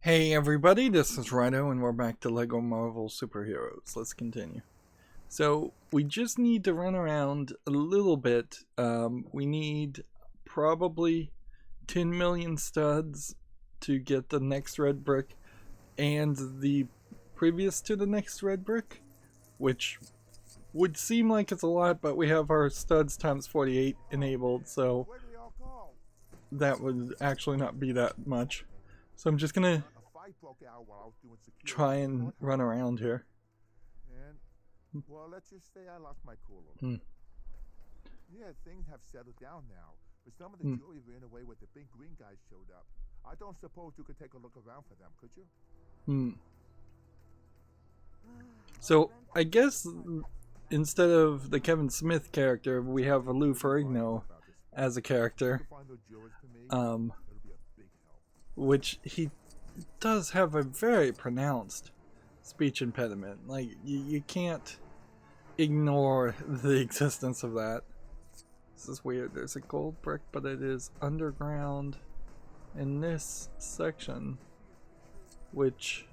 Hey everybody, this is Rydo and we're back to LEGO MARVEL Superheroes. Let's continue. So, we just need to run around a little bit. We need probably 10 million studs to get the next red brick and the previous to the next red brick, which would seem like it's a lot, but we have our studs times 48 enabled, so that would actually not be that much. So I'm just gonna try and run around here. Well, let's just say I lost my cool a little. Yeah, things have settled down now, but some of the jewelry ran away with the big green guys showed up. I don't suppose you could take a look around for them, could you? So I guess instead of the Kevin Smith character, we have a Lou Ferrigno as a character, which he does have a very pronounced speech impediment. Like, you can't ignore the existence of that. This is weird. There's a gold brick, but it is underground in this section, which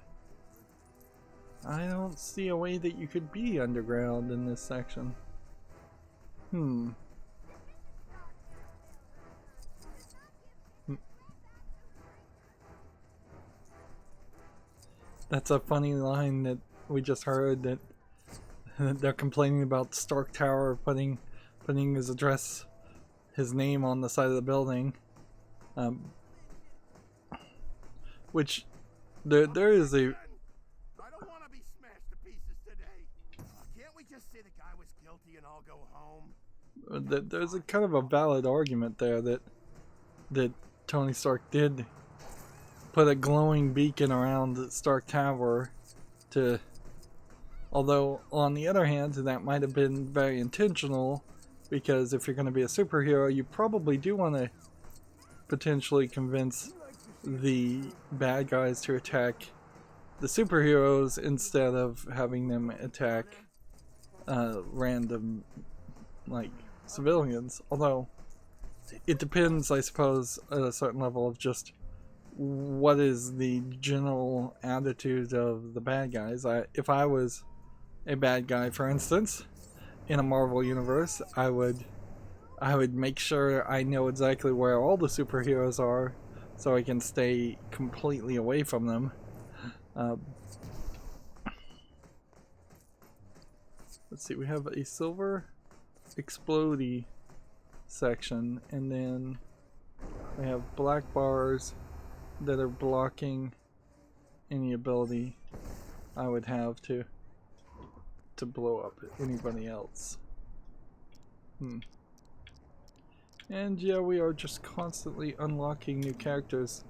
I don't see a way that you could be underground in this section. That's a funny line that we just heard, that they're complaining about Stark Tower putting his address, his name on the side of the building. Which there is a... I don't want to be smashed to pieces today. Can't we just say the guy was guilty and all go home? There's a kind of a valid argument there that Tony Stark did put a glowing beacon around the Stark Tower to... Although, on the other hand, that might have been very intentional, because if you're going to be a superhero, you probably do want to potentially convince the bad guys to attack the superheroes instead of having them attack random, like, civilians. Although, it depends, I suppose, at a certain level of just what is the general attitude of the bad guys. If I was a bad guy, for instance, in a Marvel universe, I would make sure I know exactly where all the superheroes are, so I can stay completely away from them. Let's see, we have a silver explodey section, and then we have black bars that are blocking any ability I would have to blow up anybody else. And yeah, we are just constantly unlocking new characters,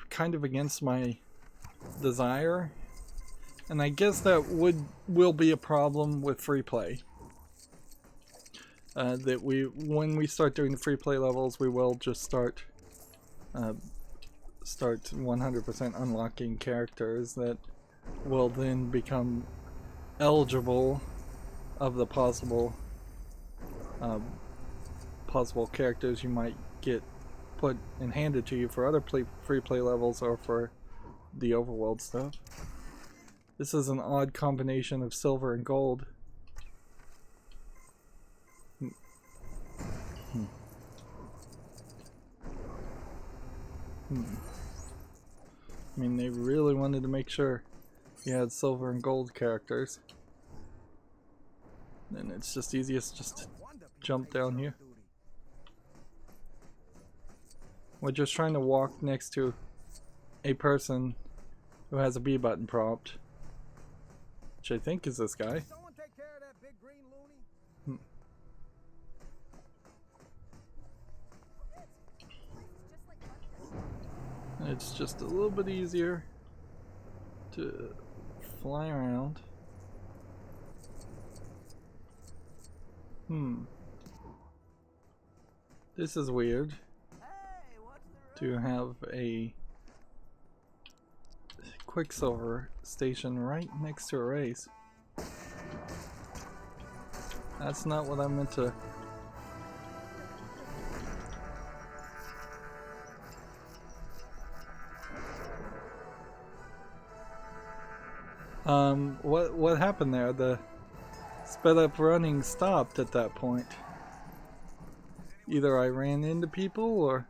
kind of against my desire. And I guess that will be a problem with free play. That when we start doing the free play levels, we will just start 100% unlocking characters that will then become eligible of the possible characters you might get put and handed to you for other free play levels or for the overworld stuff. This is an odd combination of silver and gold. I mean, they really wanted to make sure you had silver and gold characters. Then it's just easiest just to jump down here. We're just trying to walk next to a person who has a B button prompt, which I think is this guy. Someone take care of that big green loony? It's just a little bit easier to fly around. This is weird. To have a Quicksilver station right next to a race. That's not what I meant to... What happened there? The sped up running stopped at that point. Either I ran into people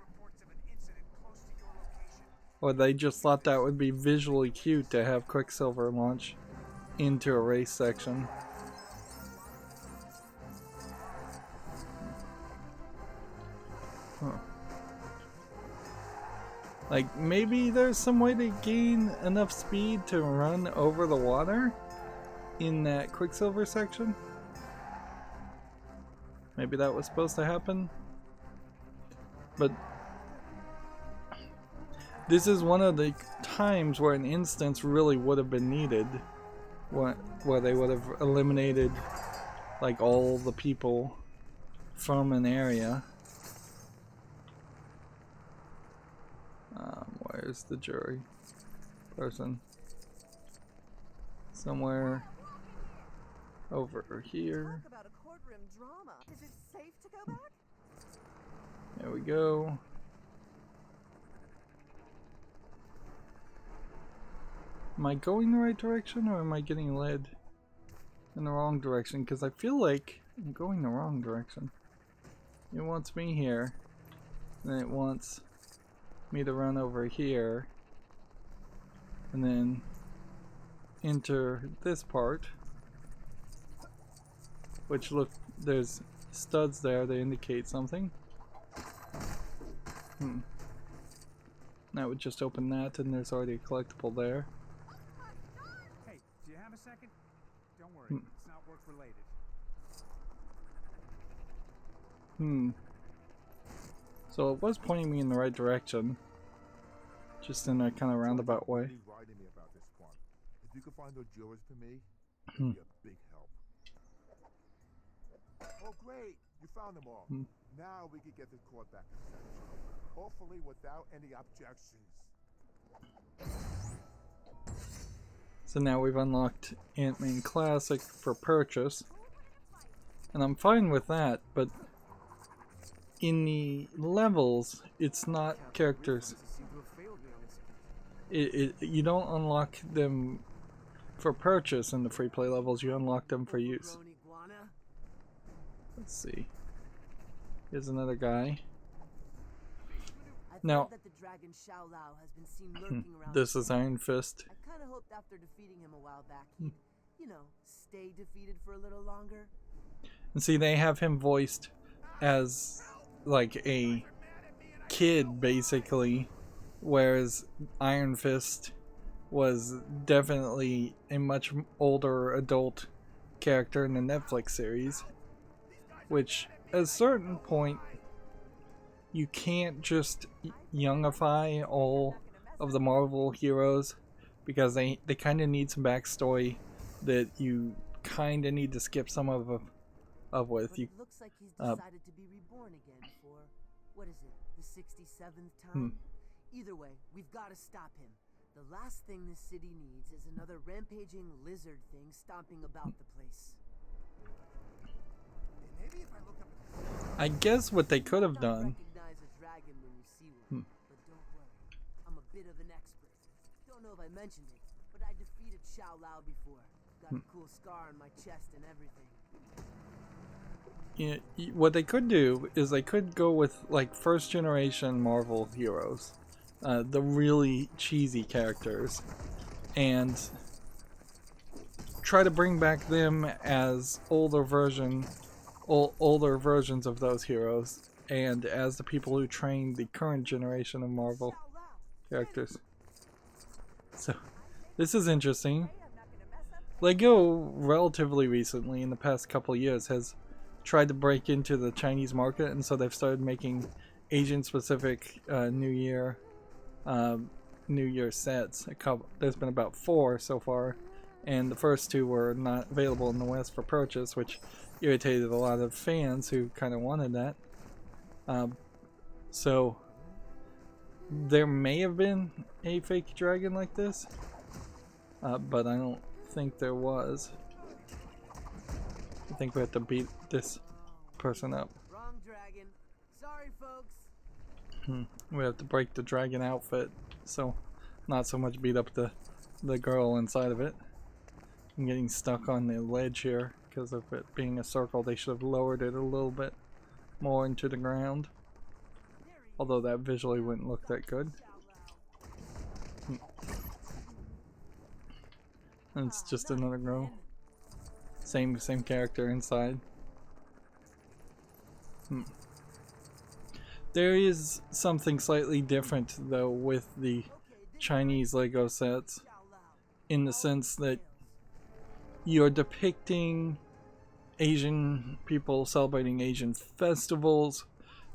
or they just thought that would be visually cute to have Quicksilver launch into a race section. Huh. Like, maybe there's some way to gain enough speed to run over the water in that Quicksilver section? Maybe that was supposed to happen? But this is one of the times where an instance really would have been needed, where they would have eliminated like all the people from an area. Where's the jury person? Somewhere over here. Talk about a courtroom drama. Is it safe to go back? There we go. Am I going the right direction or am I getting led in the wrong direction? Because I feel like I'm going the wrong direction. It wants me here, then it wants me to run over here, and then enter this part, which look, there's studs there to indicate something. That would just open that, and there's already a collectible there. Hey, do you have a second? Don't worry, it's not work related. So it was pointing me in the right direction, just in a kind of roundabout way. Writing me about this one. If you could find those jurors for me, it'd be a big help. Oh great, you found them all. Now we can get this court back in session. Hopefully without any objections. So now we've unlocked Ant-Man Classic for purchase, and I'm fine with that, but in the levels, it's not characters. You don't unlock them for purchase in the free play levels, you unlock them for use. Let's see. Here's another guy. Now, this is Iron Fist. I kind of hoped after defeating him a while back, he'd, you know, stay defeated for a little longer. And see, they have him voiced as like a kid, basically, whereas Iron Fist was definitely a much older adult character in the Netflix series, which at a certain point you can't just youngify all of the Marvel heroes, because they kind of need some backstory that you kind of need to skip some of with. You, looks like he's decided to be reborn again for, what is it, the 67th time? Either way, we've got to stop him. The last thing this city needs is another rampaging lizard thing stomping about the place. Maybe if I look up I guess what they could have done. Recognize a dragon when you see one, but don't worry, I'm a bit of an expert. Don't know if I mentioned it, but I defeated Xiao Lao before. Got a cool scar on my chest and everything. Yeah, what they could do is they could go with like first generation Marvel heroes, the really cheesy characters, and try to bring back them as older versions of those heroes, and as the people who trained the current generation of Marvel characters. So this is interesting. LEGO relatively recently, in the past couple years, has tried to break into the Chinese market, and so they've started making Asian specific New Year sets. There's been about 4 so far, and the first 2 were not available in the West for purchase, which irritated a lot of fans who kind of wanted that. So there may have been a fake dragon like this, but I don't think there was. I think we have to beat this person up. Wrong dragon. Sorry, folks. We have to break the dragon outfit, so not so much beat up the girl inside of it. I'm getting stuck on the ledge here because of it being a circle. They should have lowered it a little bit more into the ground. Although that visually wouldn't look that good. And it's just another girl. Same character inside. There is something slightly different though with the Chinese Lego sets, in the sense that you're depicting Asian people celebrating Asian festivals,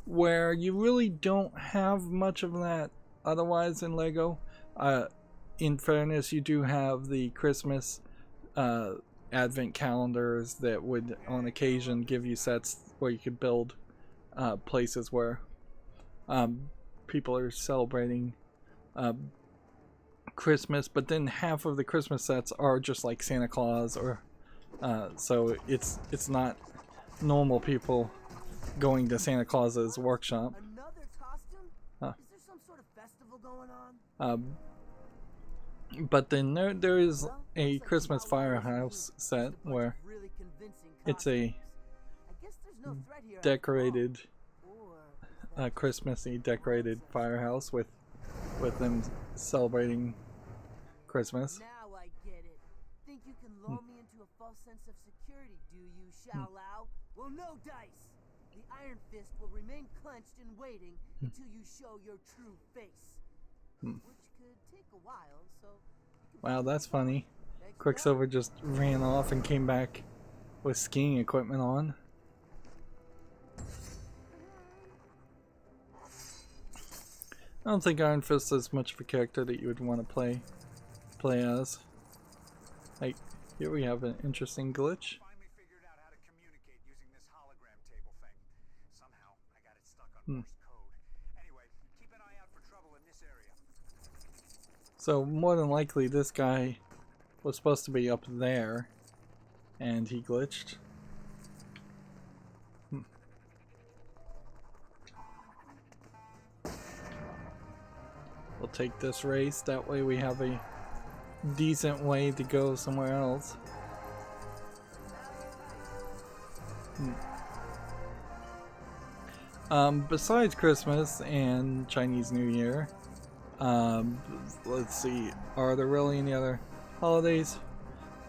where you really don't have much of that otherwise in Lego. In fairness, you do have the Christmas advent calendars that would on occasion give you sets where you could build places where people are celebrating Christmas, but then half of the Christmas sets are just like Santa Claus, or so it's not normal people going to Santa Claus's workshop. Another costume? Is there some sort of festival going on? But then there is a Christmas firehouse set where it's a decorated, Christmassy decorated firehouse with them celebrating Christmas. Now I get it. Think you can lure me into a false sense of security, do you, Xiao Lao? Well, no dice. The Iron Fist will remain clenched and waiting until you show your true face. Which could take a while, so... Wow, that's funny. Quicksilver just ran off and came back with skiing equipment on. I don't think Iron Fist is much of a character that you would want to play as. Like, here we have an interesting glitch. Finally figured out how to communicate using this hologram table thing. Somehow I got it stuck on Morse code. Anyway, keep an eye out for trouble in this area. So more than likely this guy was supposed to be up there and he glitched. We'll take this race, that way we have a decent way to go somewhere else. Besides Christmas and Chinese New Year, let's see, are there really any other holidays?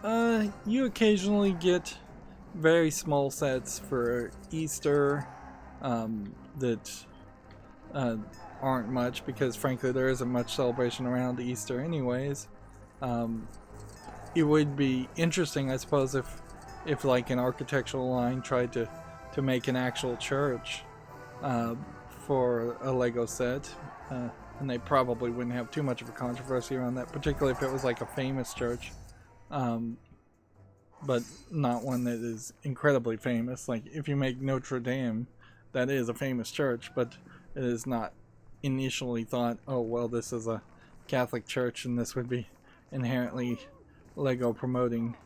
You occasionally get very small sets for Easter that aren't much, because frankly there isn't much celebration around Easter anyways. It would be interesting, I suppose, if like an architectural line tried to make an actual church for a Lego set, and they probably wouldn't have too much of a controversy around that, particularly if it was like a famous church, but not one that is incredibly famous. Like if you make Notre Dame, that is a famous church, but it is not initially thought, oh well, this is a Catholic church and this would be inherently Lego promoting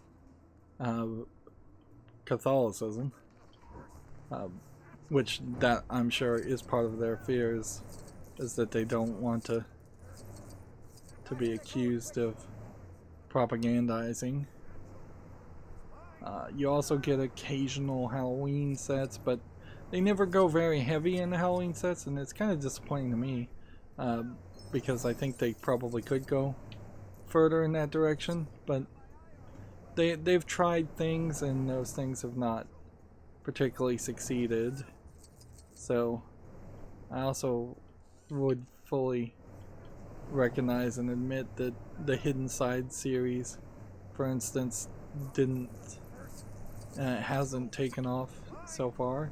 Catholicism, which that I'm sure is part of their fears, is that they don't want to be accused of propagandizing. You also get occasional Halloween sets, but they never go very heavy in the Halloween sets, and it's kind of disappointing to me, because I think they probably could go further in that direction, but they've tried things and those things have not particularly succeeded. So I also would fully recognize and admit that the Hidden Side series, for instance, hasn't taken off so far.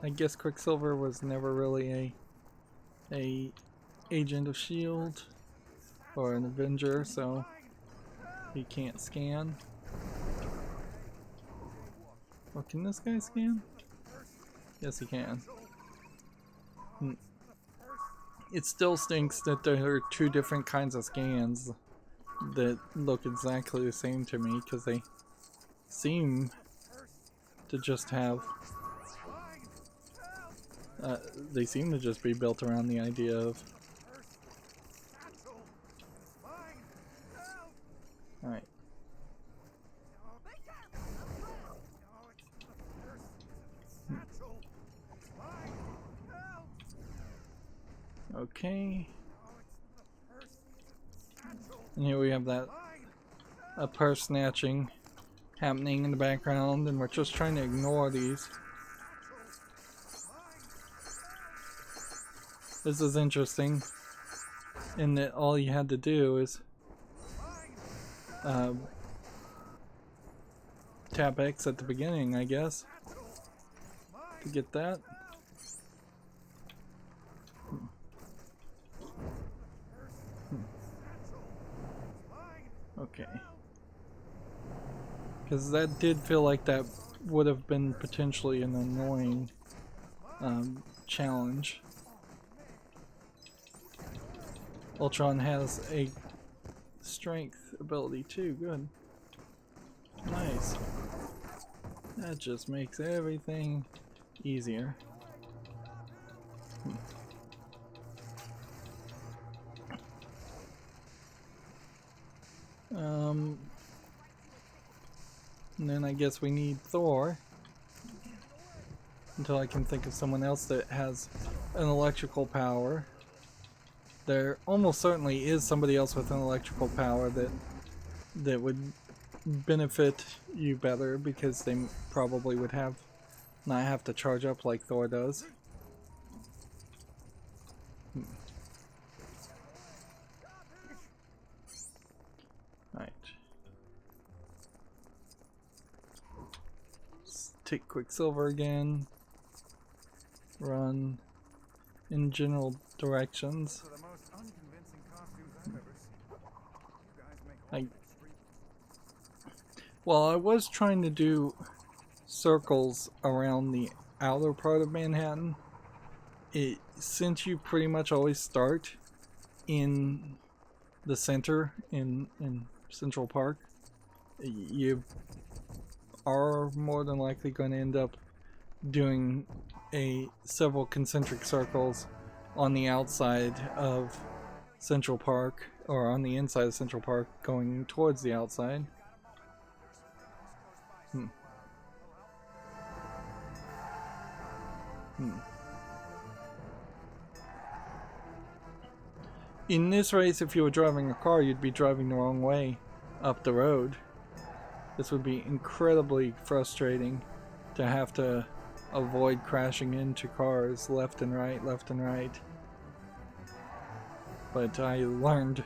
I guess Quicksilver was never really a agent of S.H.I.E.L.D. or an Avenger, so he can't scan. Oh, can this guy scan? Yes, he can. It still stinks that there are two different kinds of scans that look exactly the same to me, because they seem to just have They seem to just be built around the idea of... Alright. Okay. And here we have that purse snatching happening in the background, and we're just trying to ignore these. This is interesting in that all you had to do is tap X at the beginning, I guess, to get that. Okay. Because that did feel like that would have been potentially an annoying challenge. Ultron has a strength ability too, good. Nice. That just makes everything easier. And then I guess we need Thor until I can think of someone else that has an electrical power. There almost certainly is somebody else with an electrical power that would benefit you better, because they probably would not have to charge up like Thor does. Right. Let's take Quicksilver again. Run in general directions. Well, I was trying to do circles around the outer part of Manhattan. Since you pretty much always start in the center, in Central Park, you are more than likely going to end up doing several concentric circles on the outside of Central Park, or on the inside of Central Park going towards the outside. In this race, if you were driving a car, you'd be driving the wrong way up the road. This would be incredibly frustrating to have to avoid crashing into cars left and right, left and right. But I learned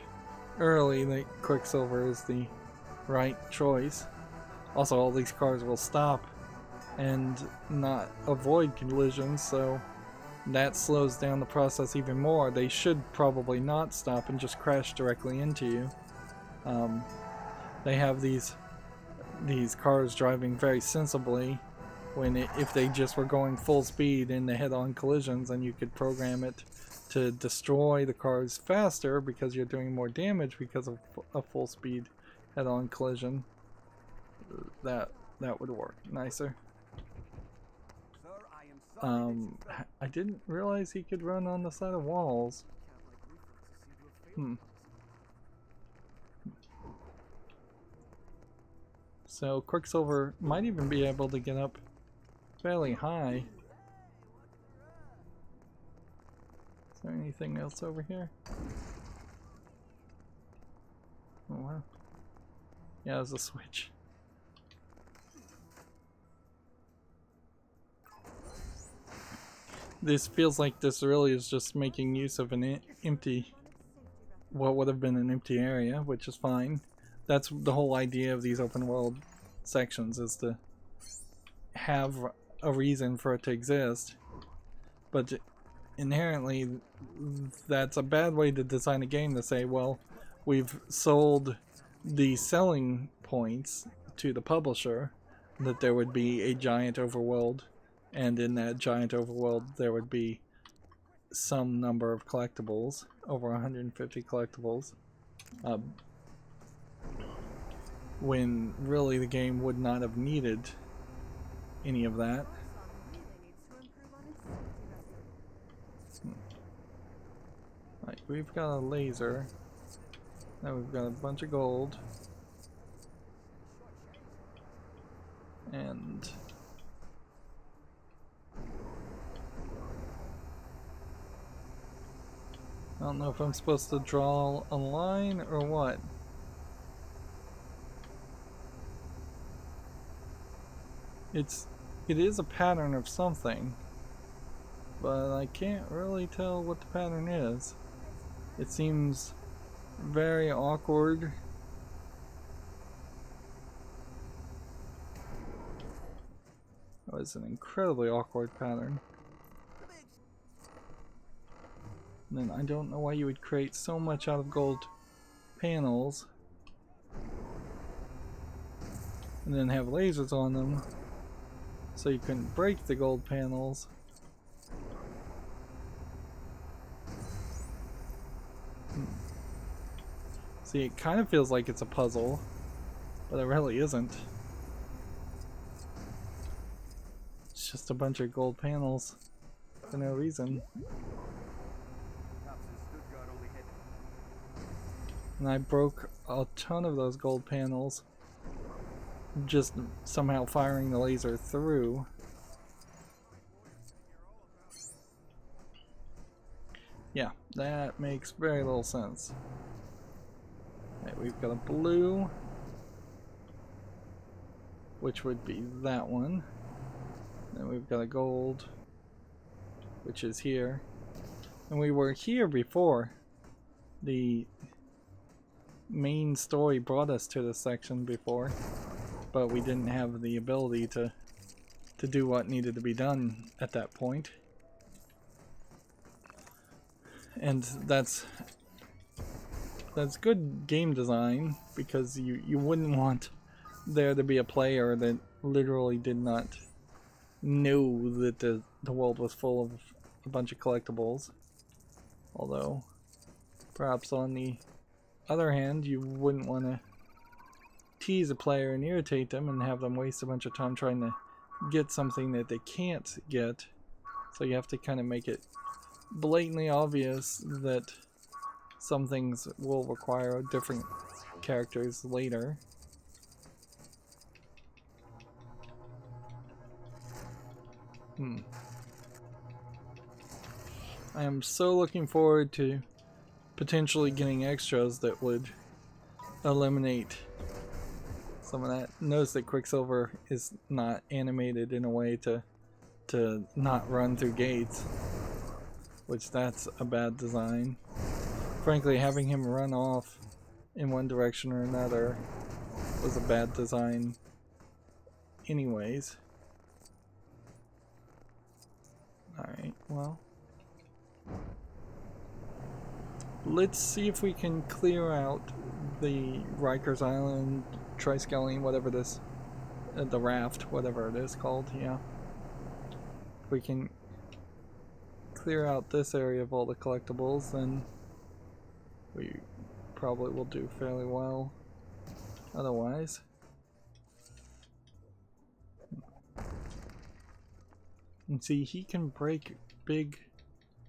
early that Quicksilver is the right choice. Also, all these cars will stop and not avoid collisions, so that slows down the process even more. They should probably not stop and just crash directly into you. They have these cars driving very sensibly, when if they just were going full speed into head-on collisions, and you could program it to destroy the cars faster because you're doing more damage because of a full speed head-on collision, that would work nicer. I didn't realize he could run on the side of walls. So Quicksilver might even be able to get up fairly high. Is there anything else over here? Oh wow. Yeah, there's a switch. This feels like this really is just making use of an empty, what would have been an empty area, which is fine. That's the whole idea of these open world sections, is to have a reason for it to exist. But inherently, that's a bad way to design a game, to say, well, we've sold the selling points to the publisher, that there would be a giant overworld, and in that giant overworld there would be some number of collectibles, over 150 collectibles, when really the game would not have needed any of that. we've got a laser. Now we've got a bunch of gold. And I don't know if I'm supposed to draw a line or what. It is a pattern of something, but I can't really tell what the pattern is. It seems very awkward. That was an incredibly awkward pattern. And then I don't know why you would create so much out of gold panels and then have lasers on them so you couldn't break the gold panels. See, it kind of feels like it's a puzzle, but it really isn't. It's just a bunch of gold panels for no reason. And I broke a ton of those gold panels just somehow firing the laser through. Yeah, that makes very little sense. Right, we've got a blue, which would be that one. Then we've got a gold, which is here. And we were here before. The main story brought us to this section before, but we didn't have the ability to do what needed to be done at that point. And that's good game design, because you wouldn't want there to be a player that literally did not know that the world was full of a bunch of collectibles. Although, perhaps on the other hand, you wouldn't want to tease a player and irritate them and have them waste a bunch of time trying to get something that they can't get. So you have to kind of make it blatantly obvious that some things will require different characters later. I am so looking forward to potentially getting extras that would eliminate some of that. Notice that Quicksilver is not animated in a way to not run through gates, which that's a bad design. Frankly, having him run off in one direction or another was a bad design anyways. Alright, well, let's see if we can clear out the Rikers Island, Triskelion, whatever this, the raft, whatever it is called, yeah. If we can clear out this area of all the collectibles, then we probably will do fairly well. Otherwise, and see, he can break big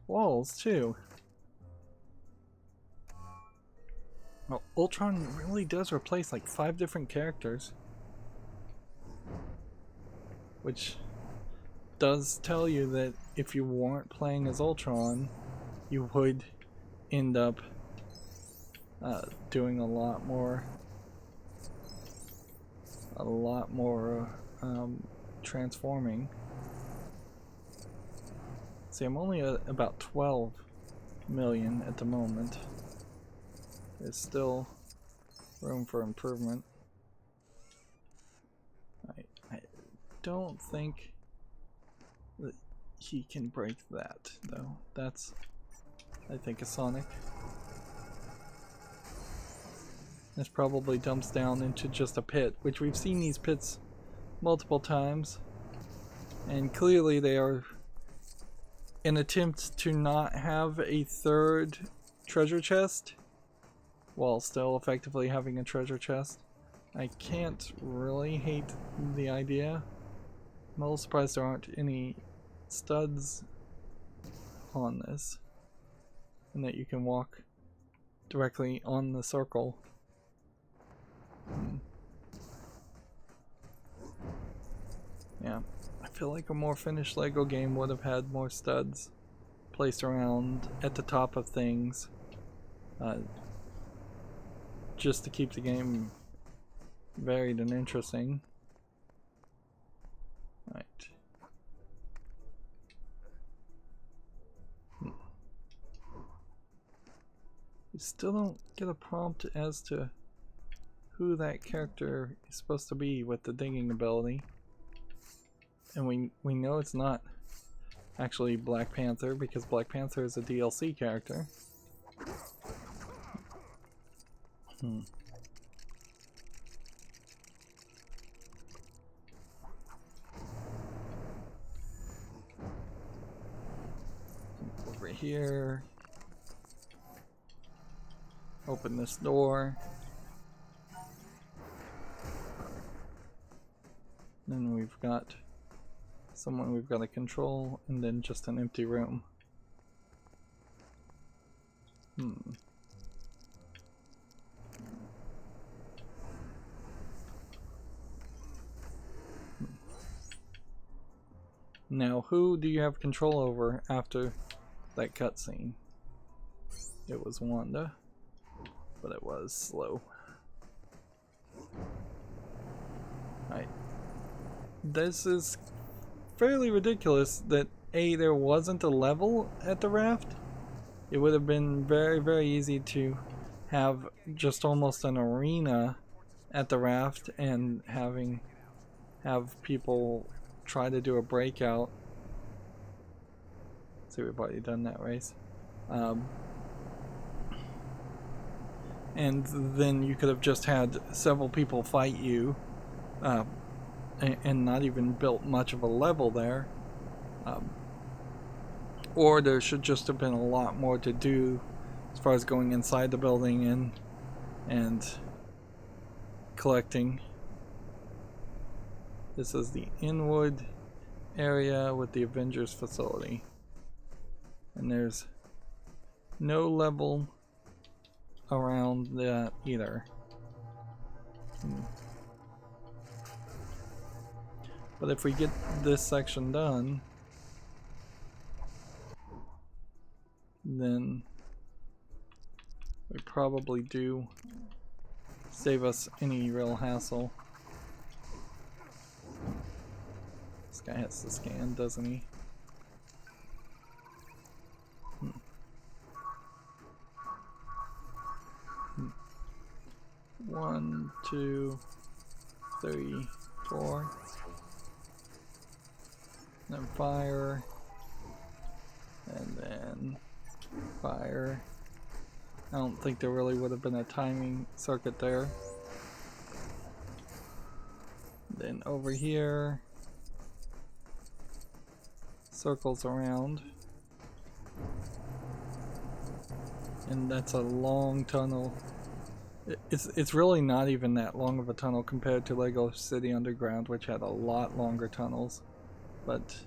walls too. Well, Ultron really does replace like 5 different characters, which does tell you that if you weren't playing as Ultron, you would end up doing a lot more transforming. See, I'm only at about 12 million at the moment. There's still room for improvement. I don't think that he can break that, though. That's, I think, a Sonic. This probably dumps down into just a pit, which we've seen these pits multiple times. And clearly they are an attempt to not have a third treasure chest while still effectively having a treasure chest. I can't really hate the idea. I'm a little surprised there aren't any studs on this. and that you can walk directly on the circle. Yeah, I feel like a more finished LEGO game would have had more studs placed around at the top of things, just to keep the game varied and interesting. Right. We still don't get a prompt as to who that character is supposed to be with the digging ability. And we know it's not actually Black Panther, because Black Panther is a DLC character. Over here. Open this door. Then we've got someone we've got to control, and then just an empty room. Now, who do you have control over after that cutscene? It was Wanda, but it was slow. Alright. This is fairly ridiculous that there wasn't a level at the raft. It would have been very, very easy to have just almost an arena at the raft and have people try to do a breakout. See, we've already done that race. And then you could have just had several people fight you, and not even built much of a level there. Or there should just have been a lot more to do as far as going inside the building and collecting. This is the Inwood area with the Avengers facility. And there's no level around that either. But if we get this section done, then we probably do save us any real hassle. This guy has to scan, doesn't he? 1, 2, 3, 4. Then fire. And then fire. I don't think there really would have been a timing circuit there. Then over here, circles around. And that's a long tunnel. It's really not even that long of a tunnel compared to Lego City Underground, which had a lot longer tunnels. But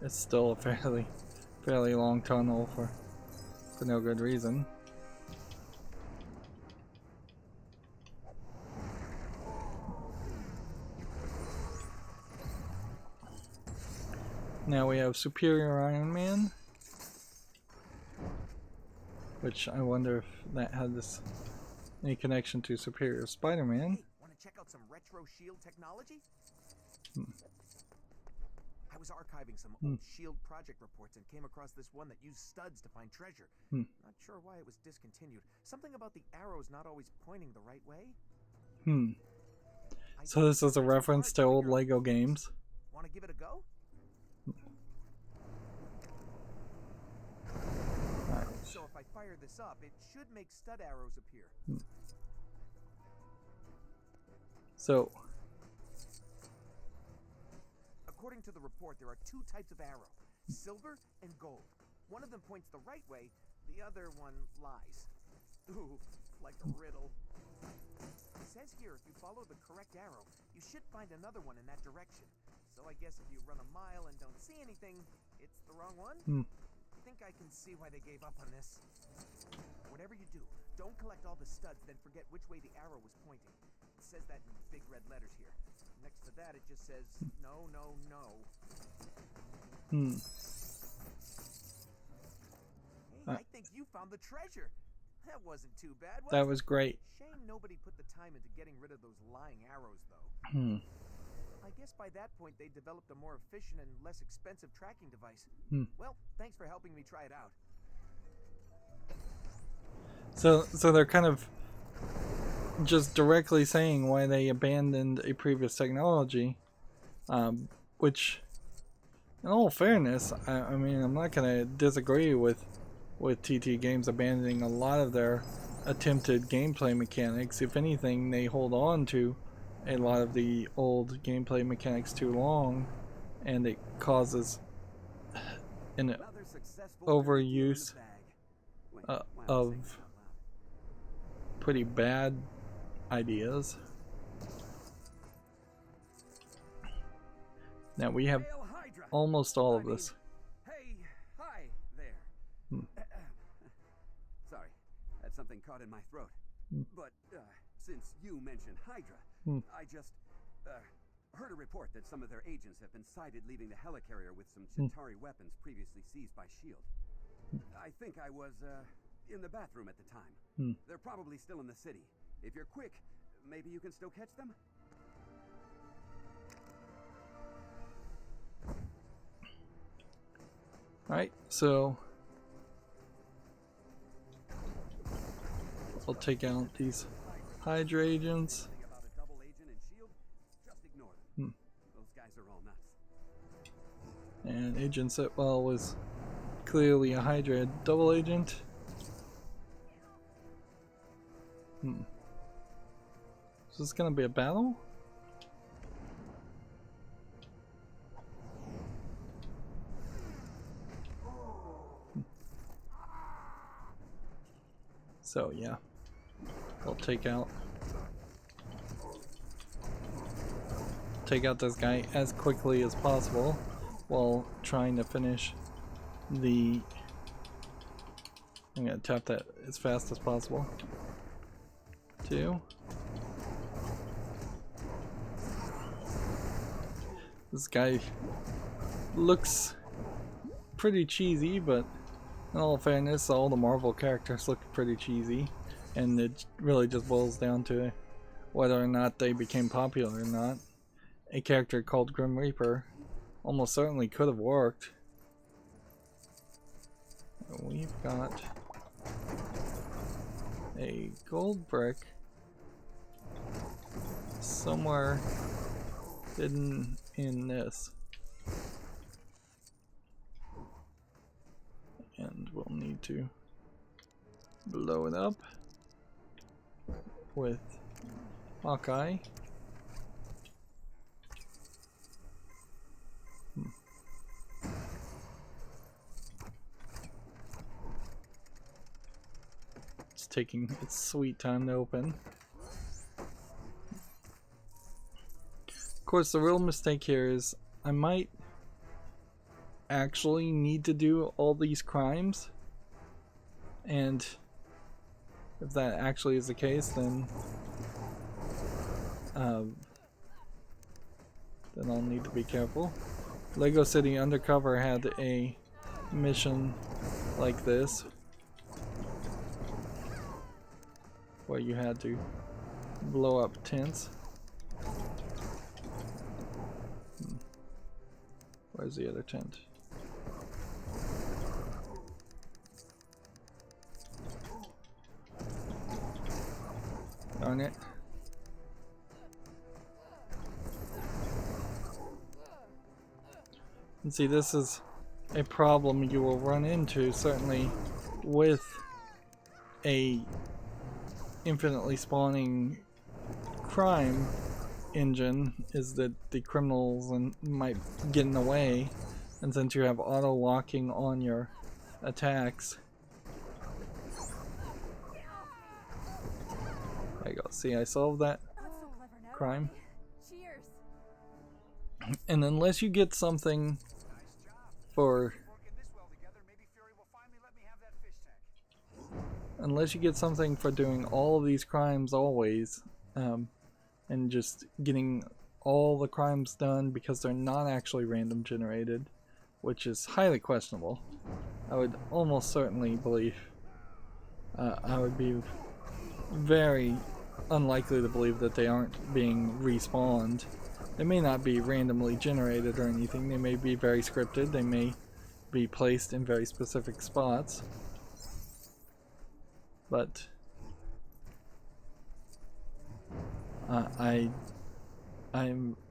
it's still a fairly long tunnel for no good reason. Now we have Superior Iron Man, which I wonder if that had any connection to Superior Spider-Man. Hey, want to check out some retro shield technology? I was archiving some old shield project reports and came across this one that used studs to find treasure. Not sure why it was discontinued. Something about the arrows not always pointing the right way. So this is a reference to old Lego games. Want to give it a go? So if I fire this up, it should make stud arrows appear. So, according to the report, there are two types of arrow, silver and gold. One of them points the right way, the other one lies. Ooh, like a riddle. It says here if you follow the correct arrow, you should find another one in that direction. So I guess if you run a mile and don't see anything, it's the wrong one? think I can see why they gave up on this. Whatever you do, don't collect all the studs, then forget which way the arrow was pointing. It says that in big red letters here. Next to that, it just says, no, no, no. Hey, I think you found the treasure. That wasn't too bad, was it? That was great. Shame nobody put the time into getting rid of those lying arrows, though. I guess by that point they developed a more efficient and less expensive tracking device. Well, thanks for helping me try it out. So they're kind of just directly saying why they abandoned a previous technology, which, in all fairness, I mean, I'm not going to disagree with TT Games abandoning a lot of their attempted gameplay mechanics. If anything, they hold on to a lot of the old gameplay mechanics too long, and it causes an overuse of pretty bad ideas. Now we have almost all of this. Hey, hi there. Sorry, had something caught in my throat. But since you mentioned Hydra, I just heard a report that some of their agents have been sighted leaving the helicarrier with some Chitauri weapons previously seized by S.H.I.E.L.D. I think I was in the bathroom at the time. They're probably still in the city. If you're quick, maybe you can still catch them? Alright, so I'll take out these Hydra agents. And Agent Sitwell was clearly a Hydra double agent. Is this gonna be a battle? So yeah, we'll take out this guy as quickly as possible while trying to finish the... I'm gonna tap that as fast as possible. 2. This guy looks pretty cheesy, but in all fairness, all the Marvel characters look pretty cheesy, and it really just boils down to whether or not they became popular or not. A character called Grim Reaper almost certainly could have worked. We've got a gold brick somewhere hidden in this. And we'll need to blow it up with Hawkeye. It's taking its sweet time to open. Of course, the real mistake here is I might actually need to do all these crimes, and if that actually is the case, then I'll need to be careful. Lego City Undercover had a mission like this where you had to blow up tents. Where's the other tent? Darn it. And see, this is a problem you will run into, certainly, with a infinitely spawning crime engine, is that the criminals might get in the way, and since you have auto locking on your attacks. There you go. See, I solved that crime. Cheers. And unless you get something for unless you get something for doing all of these crimes always, and just getting all the crimes done because they're not actually random generated, which is highly questionable. I would almost certainly believe, I would be very unlikely to believe that they aren't being respawned. They may not be randomly generated or anything, they may be very scripted, they may be placed in very specific spots, but I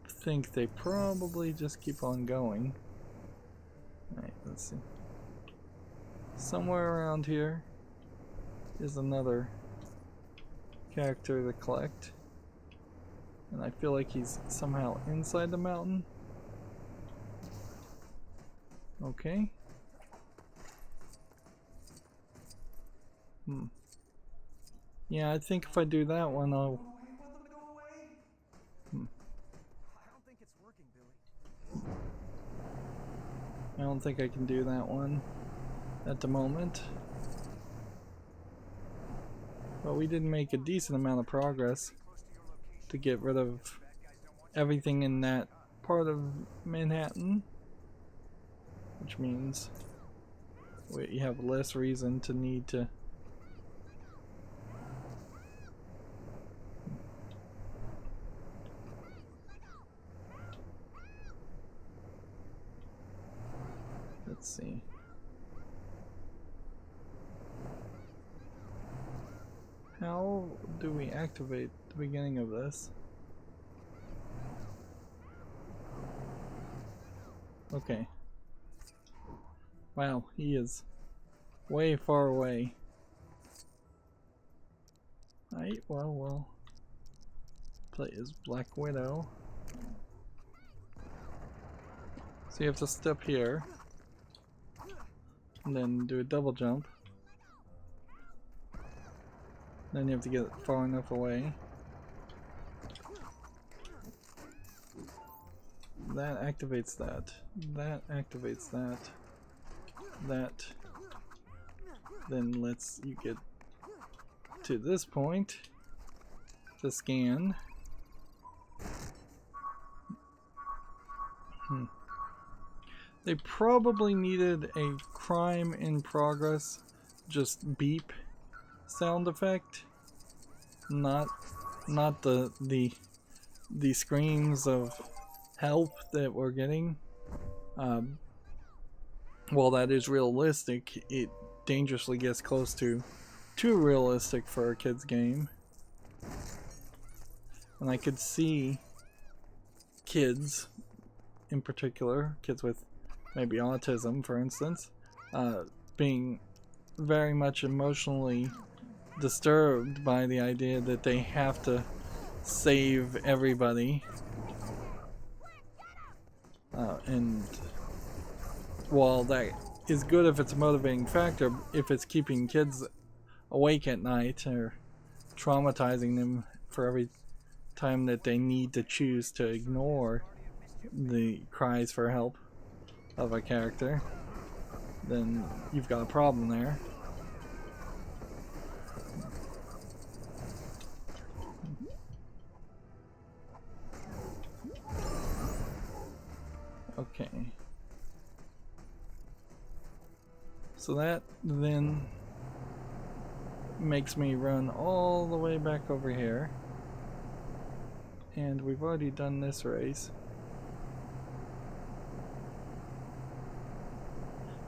think they probably just keep on going. Alright, let's see. Somewhere around here is another character to collect, and I feel like he's somehow inside the mountain. Okay. Yeah, I think if I do that one, I'll... I don't think it's working, Billy. I don't think I can do that one at the moment. But we did make a decent amount of progress to get rid of everything in that part of Manhattan, which means we have less reason to need to let's see. How do we activate the beginning of this? Okay. Wow, he is way far away. Alright, well, we'll play as Black Widow. So you have to step here, and then do a double jump. Then you have to get far enough away. That activates that. That activates that. That then lets you get to this point to scan. They probably needed a crime in progress, just beep sound effect, not the screams of help that we're getting. While that is realistic, it dangerously gets close to too realistic for a kid's game. And I could see kids, in particular, kids with maybe autism, for instance, being very much emotionally disturbed by the idea that they have to save everybody. And while that is good if it's a motivating factor, if it's keeping kids awake at night or traumatizing them for every time that they need to choose to ignore the cries for help of a character, then you've got a problem there. Okay. So that then makes me run all the way back over here. And we've already done this race.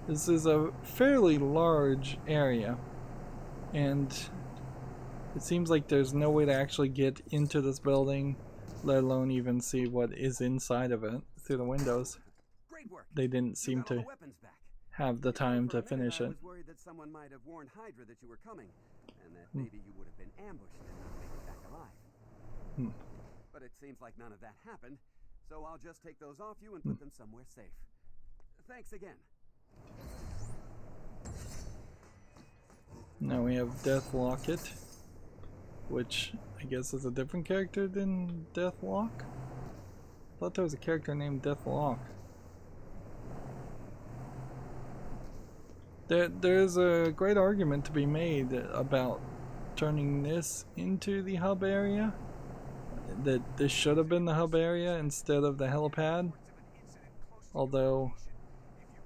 This is a fairly large area, and it seems like there's no way to actually get into this building, let alone even see what is inside of it through the windows. Great work. They didn't seem to have the time to finish it. I was worried that someone might have warned Hydra that you were coming, and that maybe you would have been ambushed and not make it back alive. But it seems like none of that happened, so I'll just take those off you and put them somewhere safe. Thanks again. Now we have Death Locket, which I guess is a different character than Deathlock. I thought there was a character named Deathlock. There's a great argument to be made about turning this into the hub area. That this should have been the hub area instead of the helipad. Although,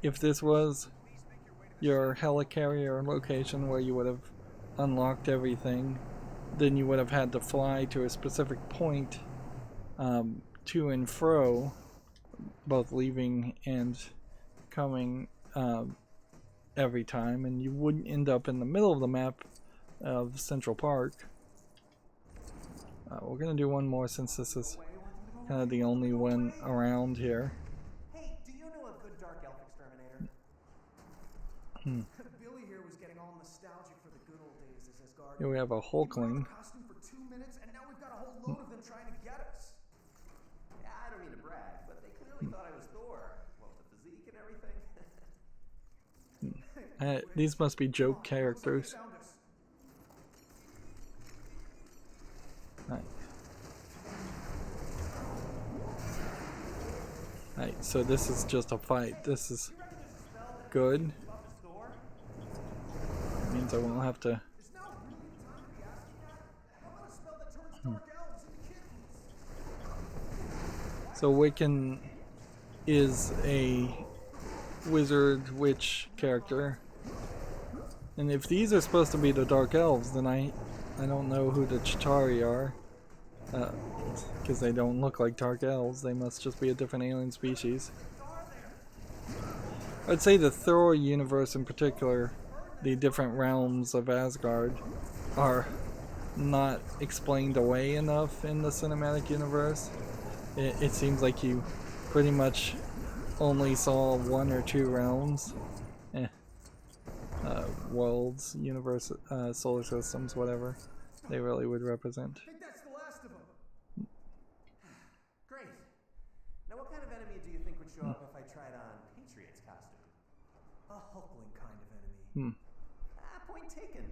if this was your helicarrier location where you would have unlocked everything, then you would have had to fly to a specific point to and fro, both leaving and coming every time, and you wouldn't end up in the middle of the map of Central Park. We're gonna do one more since this is kind of the only one around here. Hey, do you know a good dark elf exterminator? Billy here was getting all nostalgic for the good old days as his guardian. Here we have a Hulkling. Costume for 2 minutes, and now we've got a whole load of them trying to get us. Yeah, I don't mean to brag, but they clearly thought I was Thor. Well, the physique and everything. These must be joke characters. Right. Right, so this is just a fight. This is good. It means I won't have to. So Wiccan is a wizard witch character. And if these are supposed to be the Dark Elves, then I don't know who the Chitauri are. Because they don't look like Dark Elves. They must just be a different alien species. I'd say the Thor universe in particular, the different realms of Asgard, are not explained away enough in the cinematic universe. It seems like you pretty much only saw 1 or 2 realms. Worlds, universe, solar systems, whatever they really would represent. I think that's the last of them. Great. Now, what kind of enemy do you think would show up if I tried on Patriot's costume? A Hulkling kind of enemy. Point taken.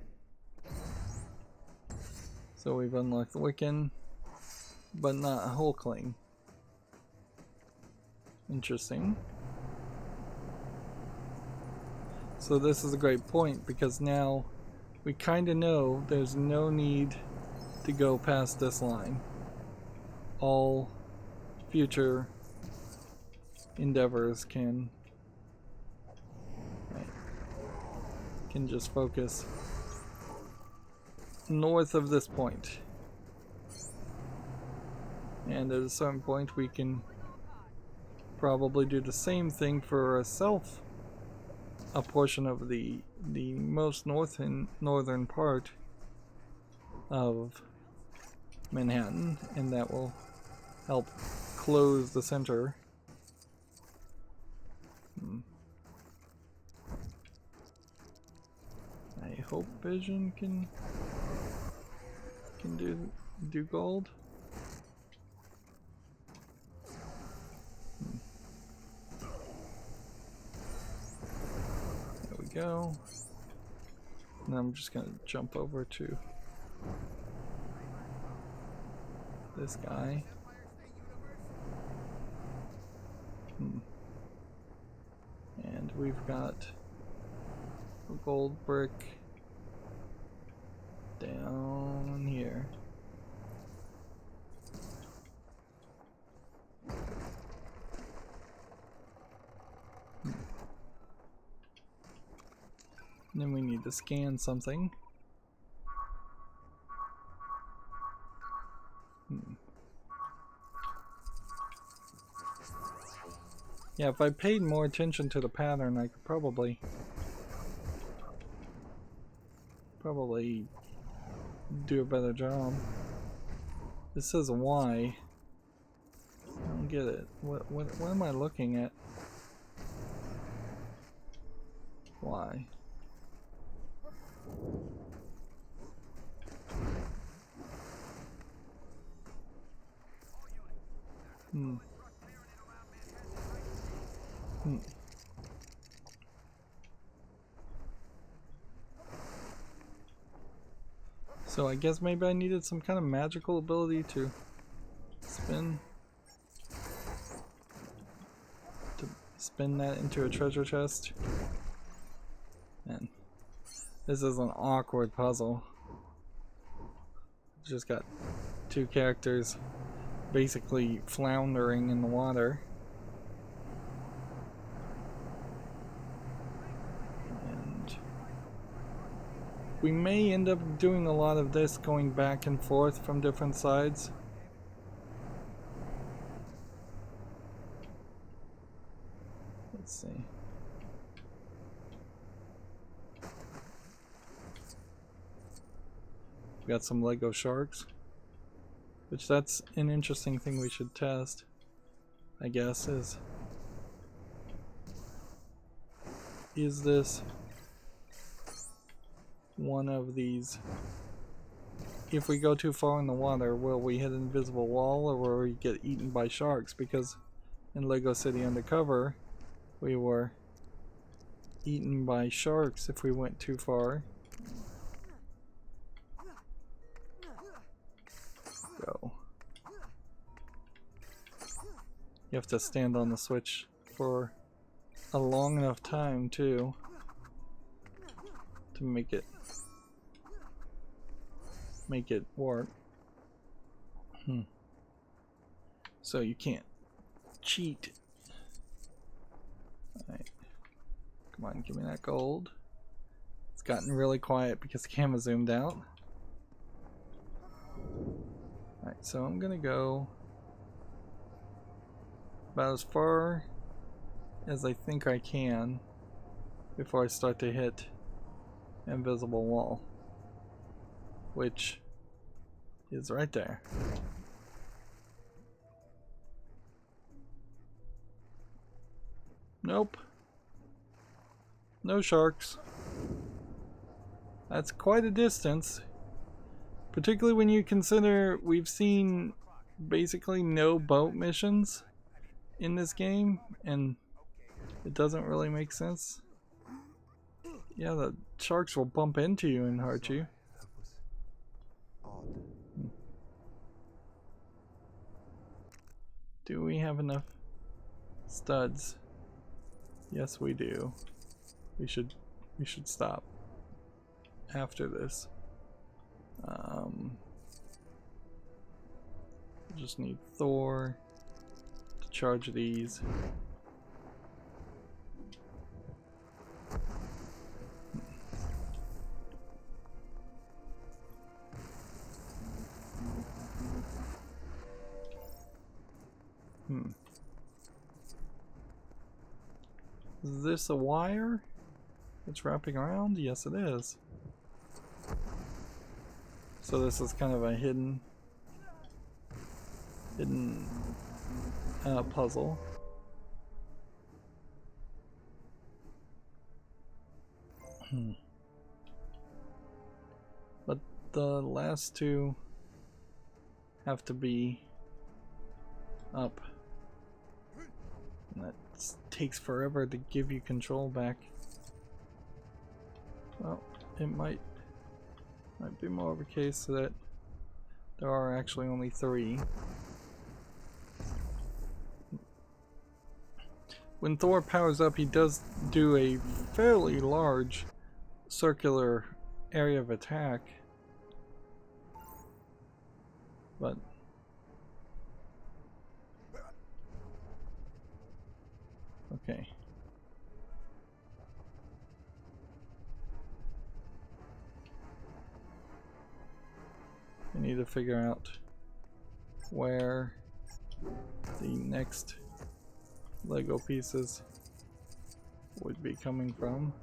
So we've unlocked the Wiccan, but not a Hulkling. Interesting. So this is a great point because now we kind of know there's no need to go past this line. All future endeavors can just focus north of this point. And at a certain point we can probably do the same thing for a portion of the most northern part of Manhattan, and that will help close the center. I hope Vision can do gold. Go. And I'm just gonna jump over to this guy. And we've got a gold brick down here. And then we need to scan something. Yeah, if I paid more attention to the pattern, I could probably do a better job. This says Y. I don't get it. What am I looking at? Y. So I guess maybe I needed some kind of magical ability to spin that into a treasure chest. Man, this is an awkward puzzle. Just got two characters basically floundering in the water. And we may end up doing a lot of this going back and forth from different sides. Let's see. We got some Lego sharks, which that's an interesting thing we should test, I guess, is this one of these? If we go too far in the water, will we hit an invisible wall or will we get eaten by sharks? Because in Lego City Undercover, we were eaten by sharks if we went too far. Go. You have to stand on the switch for a long enough time too to make it work. So you can't cheat. Alright. Come on, give me that gold. It's gotten really quiet because the camera zoomed out. Alright, so I'm gonna go about as far as I think I can before I start to hit invisible wall, which is right there. Nope. No sharks. That's quite a distance. Particularly when you consider we've seen basically no boat missions in this game, and it doesn't really make sense. Yeah, the sharks will bump into you and hurt you. Do we have enough studs? Yes, we do. We should stop after this. Just need Thor to charge these. Is this a wire that's wrapping around? Yes, it is. So this is kind of a hidden puzzle. But the last two have to be up. And that takes forever to give you control back. Well, it might be more of a case that there are actually only 3. When Thor powers up, he does do a fairly large circular area of attack. But okay. We need to figure out where the next Lego pieces would be coming from.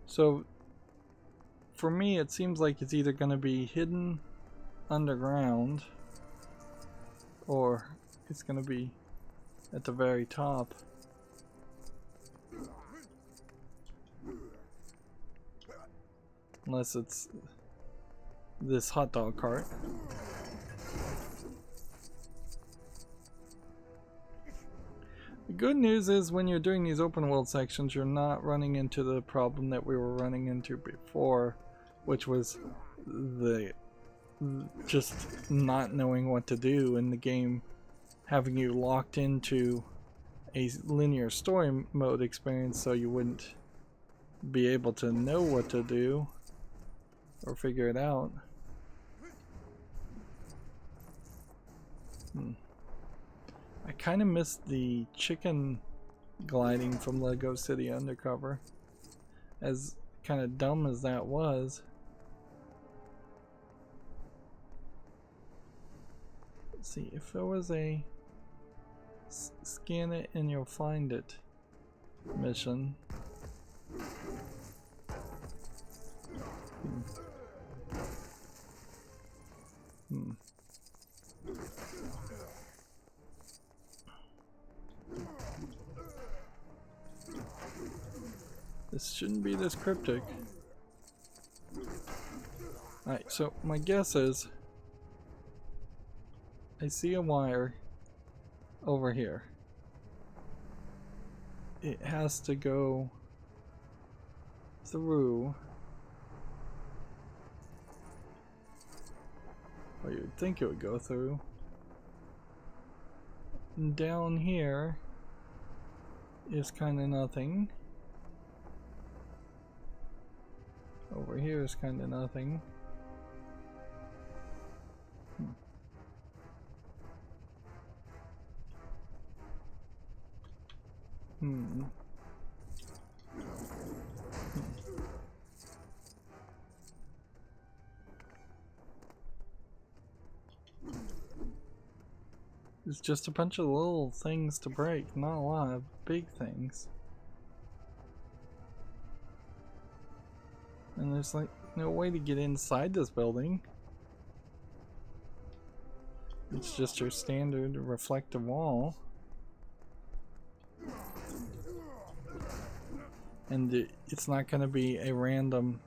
So for me, it seems like it's either going to be hidden underground or it's going to be at the very top. Unless it's this hot dog cart. The good news is when you're doing these open world sections, you're not running into the problem that we were running into before, which was the just not knowing what to do in the game, having you locked into a linear story mode experience so you wouldn't be able to know what to do or figure it out. I kind of missed the chicken gliding from Lego City Undercover, as kind of dumb as that was. Let's see if there was a scan it and you'll find it mission. This shouldn't be this cryptic. Alright, so my guess is I see a wire over here. It has to go through, or you'd think it would go through. And down here is kind of nothing. Over here is kind of nothing. It's just a bunch of little things to break, not a lot of big things. And there's like no way to get inside this building. It's just your standard reflective wall. And it's not going to be a random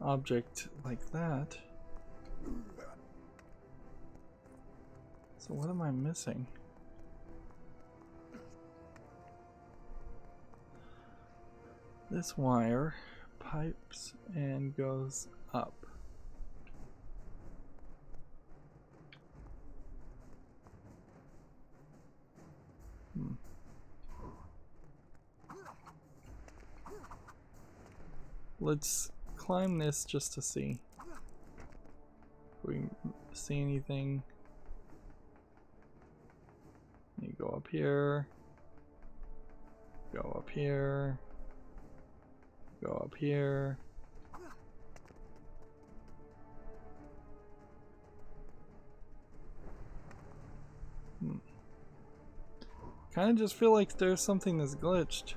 object like that. So what am I missing? This wire pipes and goes up. Let's climb this just to see if we see anything. You go up here, go up here, go up here. Kind of just feel like there's something that's glitched.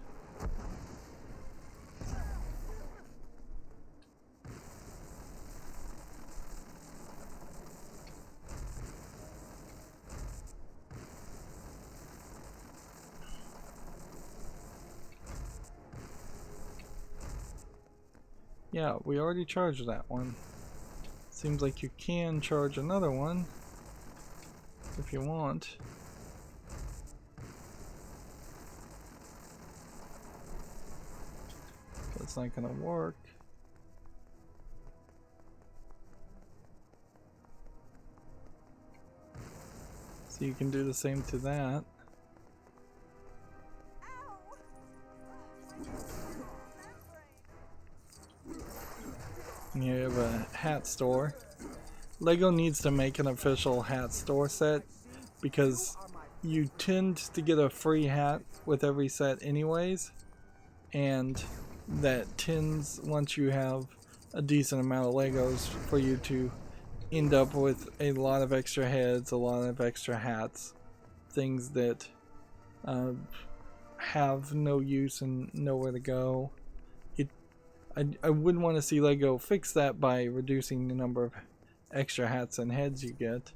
Yeah, we already charged that one. Seems like you can charge another one if you want. That's not gonna work. So you can do the same to that. And you have a hat store. LEGO needs to make an official hat store set because you tend to get a free hat with every set anyways, and that tends, once you have a decent amount of Legos, for you to end up with a lot of extra heads, a lot of extra hats, things that have no use and nowhere to go. I wouldn't want to see LEGO fix that by reducing the number of extra hats and heads you get,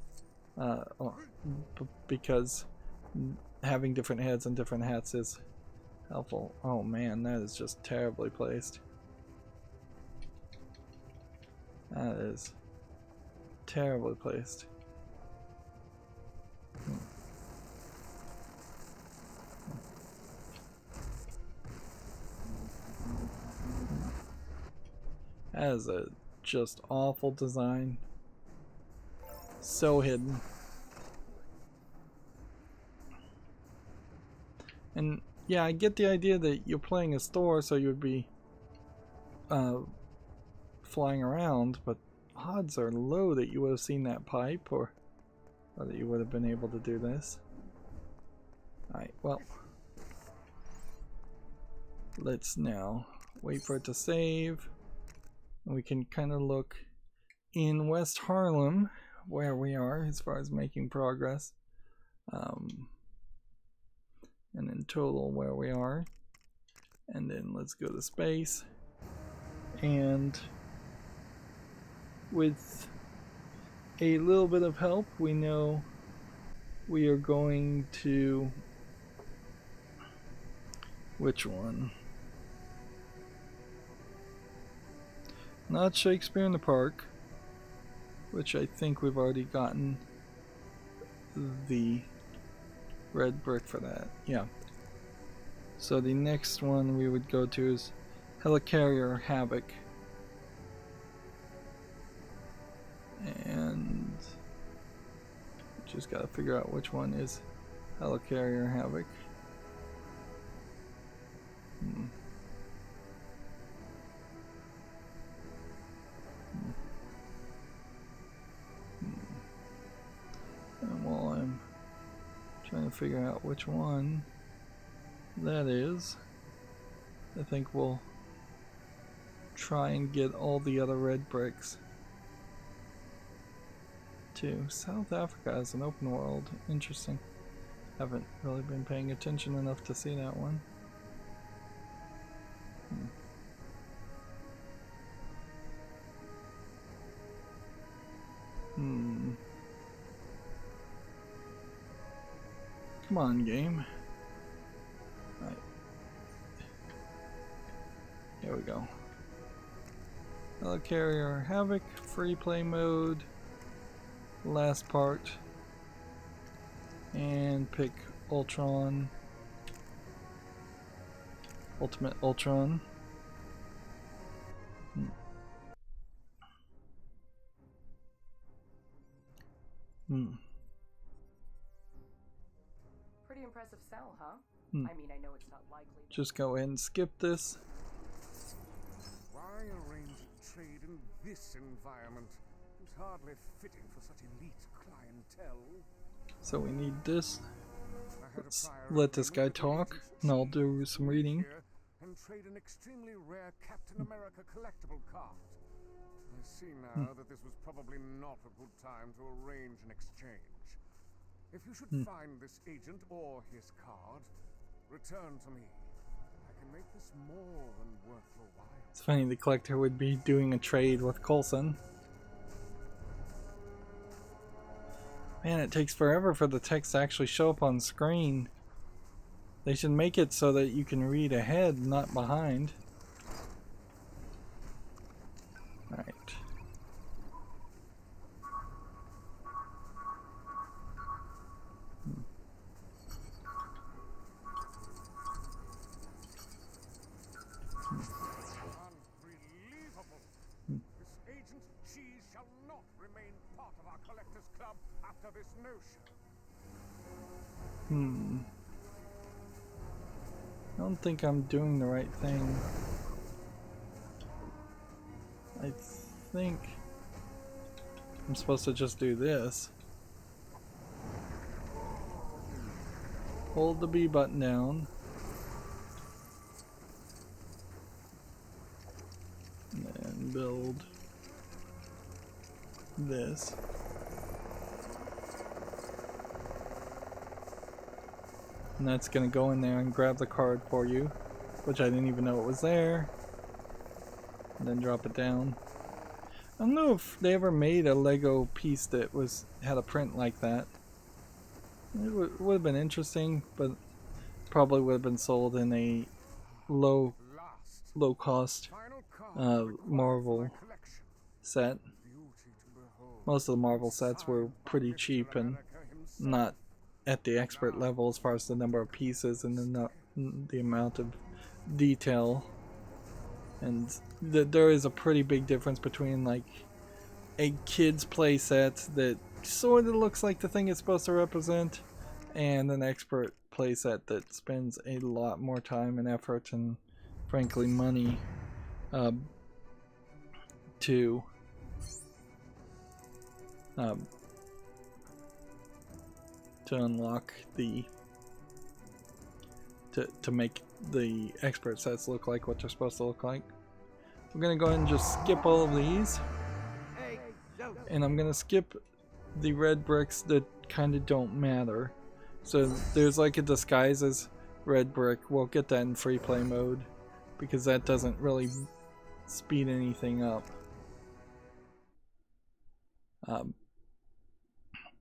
because having different heads and different hats is helpful. Oh man, that is just terribly placed. That is terribly placed. That is a just awful design. So hidden. And yeah, I get the idea that you're playing a store, so you'd be flying around, but odds are low that you would have seen that pipe, or that you would have been able to do this. Alright, well, let's now wait for it to save. And we can kind of look in West Harlem where we are as far as making progress. And in total where we are. And then let's go to space. And with a little bit of help, we know we are going to... Which one? Not Shakespeare in the Park, which I think we've already gotten the red brick for that. Yeah. So the next one we would go to is Helicarrier Havoc. And just gotta figure out which one is Helicarrier Havoc. And while I'm trying to figure out which one that is, I think we'll try and get all the other red bricks too. South Africa is an open world. Interesting. Haven't really been paying attention enough to see that one. Come on, game. Right. Here we go. Helicarrier Havoc, free play mode, last part, and pick Ultron, Ultimate Ultron. Pretty impressive sell, huh? I mean, I know it's not likely. Just go ahead and skip this. Why arrange trade in this environment? It's hardly fitting for such elite clientele. So we need this. Let's let this guy talk, and I'll do some reading. And trade an extremely rare Captain America collectible card. I see now that this was probably not a good time to arrange an exchange. If you should find this agent or his card, return to me. I can make this more than worth your while. It's funny the collector would be doing a trade with Coulson. Man, it takes forever for the text to actually show up on screen. They should make it so that you can read ahead, not behind. Alright. Unbelievable! This agent cheese shall not remain part of our collectors club after this no-show. I don't think I'm doing the right thing. I think I'm supposed to just do this. Hold the B button down. And build this. And that's gonna go in there and grab the card for you, which I didn't even know it was there. And then drop it down. I don't know if they ever made a Lego piece that had a print like that. It would have been interesting, but probably would have been sold in a low cost Marvel set. Most of the Marvel sets were pretty cheap and not at the expert level as far as the number of pieces and the amount of detail. And there is a pretty big difference between like a kid's playset that sort of looks like the thing it's supposed to represent and an expert playset that spends a lot more time and effort and frankly money to unlock the to make the expert sets look like what they're supposed to look like. We're gonna go ahead and just skip all of these, and I'm gonna skip the red bricks that kind of don't matter. So there's like a disguise as red brick. We'll get that in free play mode because that doesn't really speed anything up.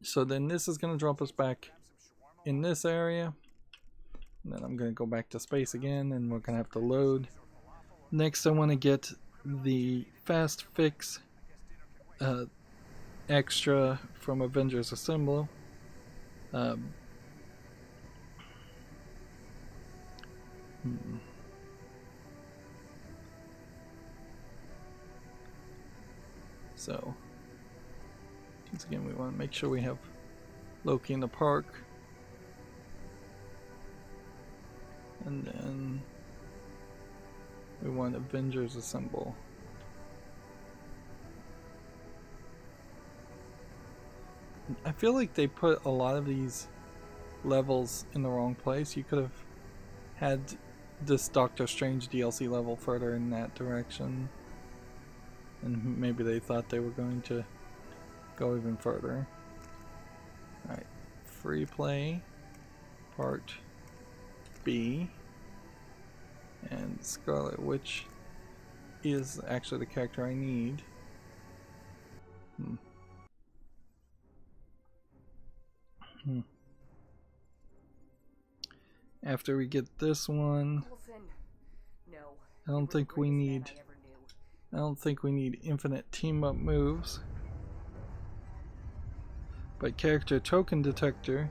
So then this is going to drop us back in this area. And then I'm going to go back to space again and we're going to have to load. Next I want to get the fast fix extra from Avengers Assemble. So once again, we want to make sure we have Loki in the park. And then we want Avengers Assemble. I feel like they put a lot of these levels in the wrong place. You could have had this Doctor Strange DLC level further in that direction. And maybe they thought they were going to go even further. Alright, free play, part B, and Scarlet Witch is actually the character I need. After we get this one, I don't think we need infinite team up moves. But character token detector,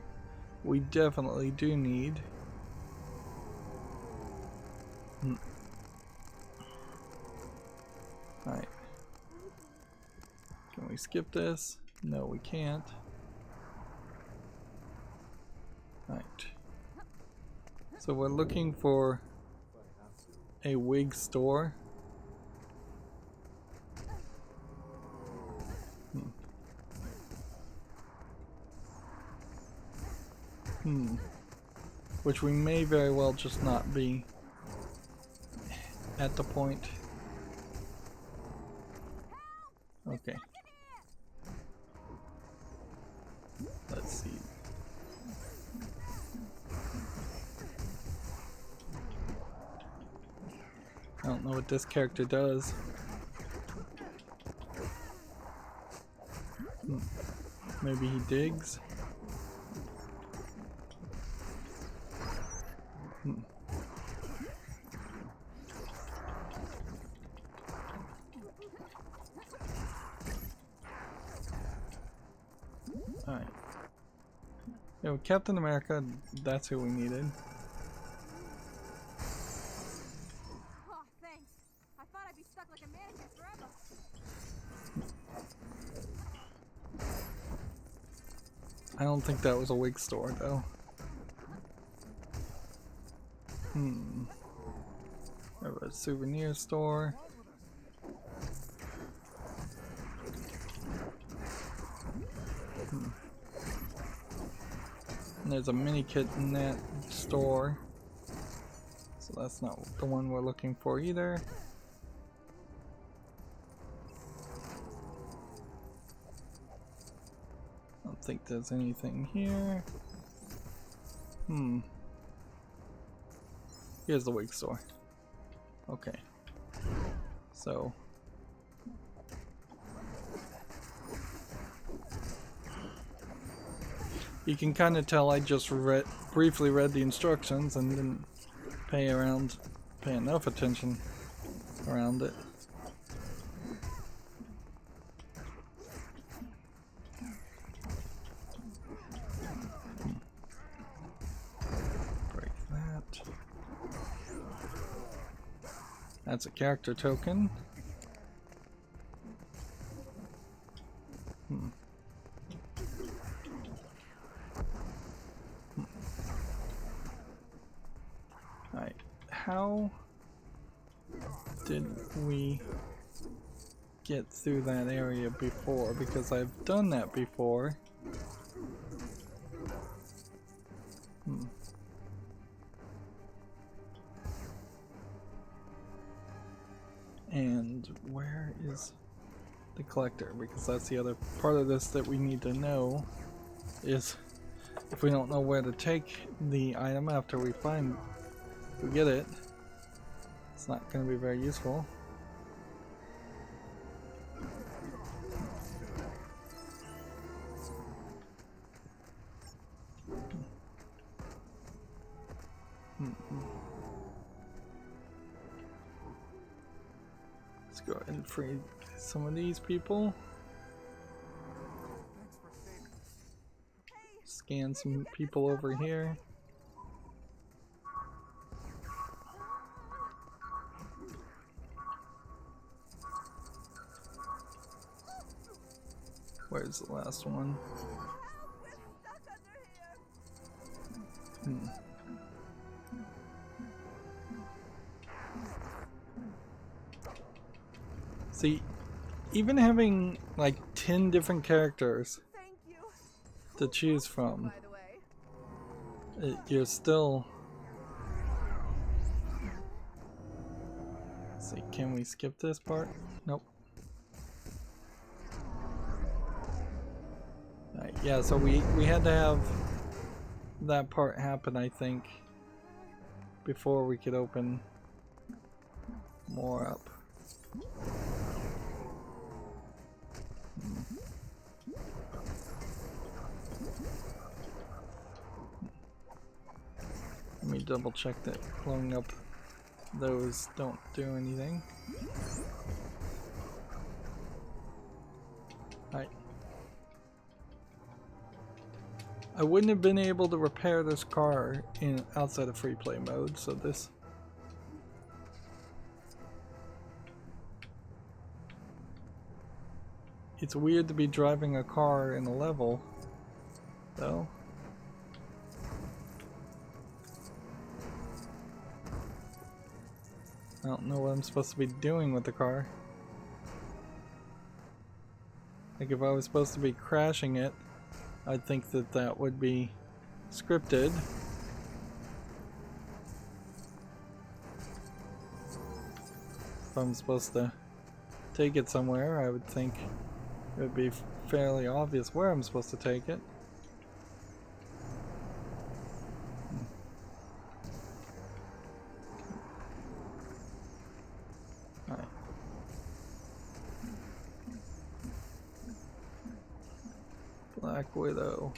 we definitely do need. Alright. Can we skip this? No, we can't. Alright. So we're looking for a wig store. Which we may very well just not be at the point. Okay. Let's see. I don't know what this character does. Maybe he digs. Alright. Yeah, with Captain America, that's who we needed. Oh, thanks. I thought I'd be stuck like a mannequin forever. I don't think that was a wig store, though. There was a souvenir store. And there's a mini kit in that store. So that's not the one we're looking for either. I don't think there's anything here. Here's the wig store. Okay. So you can kind of tell I just briefly read the instructions and didn't pay enough attention around it. Break that. That's a character token. Alright, how did we get through that area before? Because I've done that before. And where is the collector? Because that's the other part of this that we need to know, is if we don't know where to take the item after we get it, it's not going to be very useful. Let's go ahead and free some of these people. Scan some people over here. Where's the last one? See, even having like 10 different characters to choose from, you're still... Let's see, can we skip this part? Nope. Alright, yeah, so we had to have that part happen, I think, before we could open more up. Let me double check that blowing up those don't do anything. Alright. I wouldn't have been able to repair this car outside of free play mode, so this... It's weird to be driving a car in a level, though. I don't know what I'm supposed to be doing with the car. Like, if I was supposed to be crashing it, I'd think that that would be scripted. If I'm supposed to take it somewhere, I would think it would be fairly obvious where I'm supposed to take it. Alright. Black Widow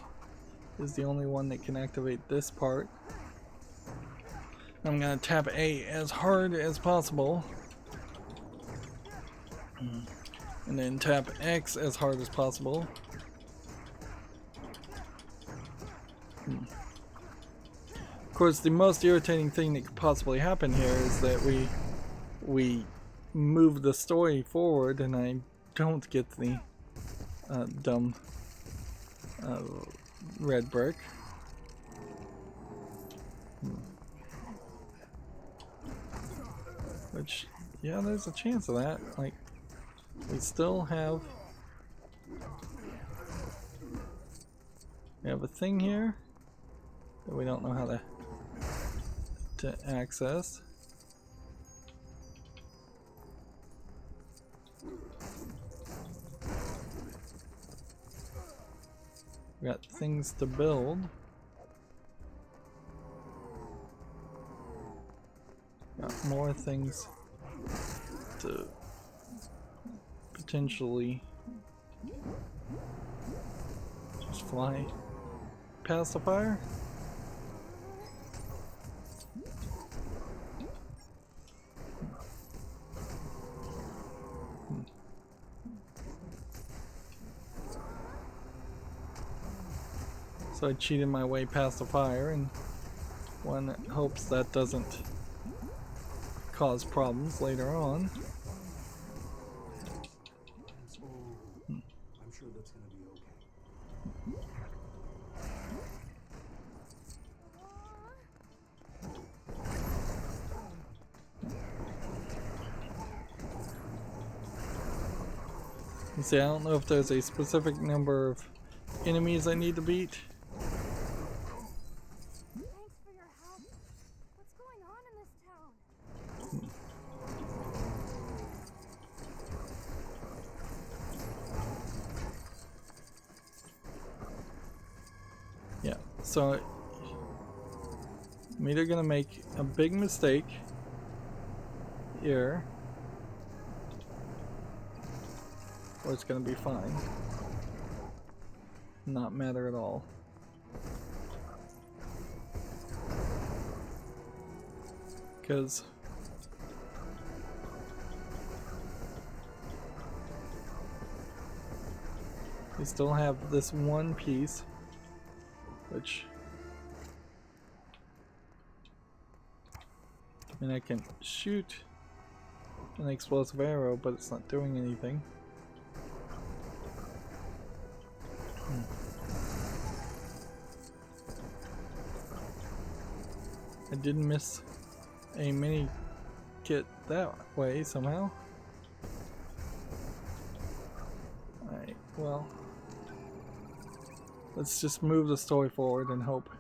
is the only one that can activate this part. I'm gonna tap A as hard as possible. And then tap X as hard as possible. Of course, the most irritating thing that could possibly happen here is that we move the story forward and I don't get the dumb red brick. Which, yeah, there's a chance of that. Like, we still have... We have a thing here that we don't know how to access. We got things to build. Got more things to potentially just fly past the fire. So I cheated my way past the fire, and one hopes that doesn't cause problems later on. I'm sure that's gonna be okay. See, I don't know if there's a specific number of enemies I need to beat. Thanks for your help. What's going on in this town? Yeah, so I'm either gonna make a big mistake here, or it's gonna be fine. Not matter at all. Because we still have this one piece, which I mean, I can shoot an explosive arrow, but it's not doing anything. I didn't miss a mini kit that way somehow. Alright, well, let's just move the story forward and hope.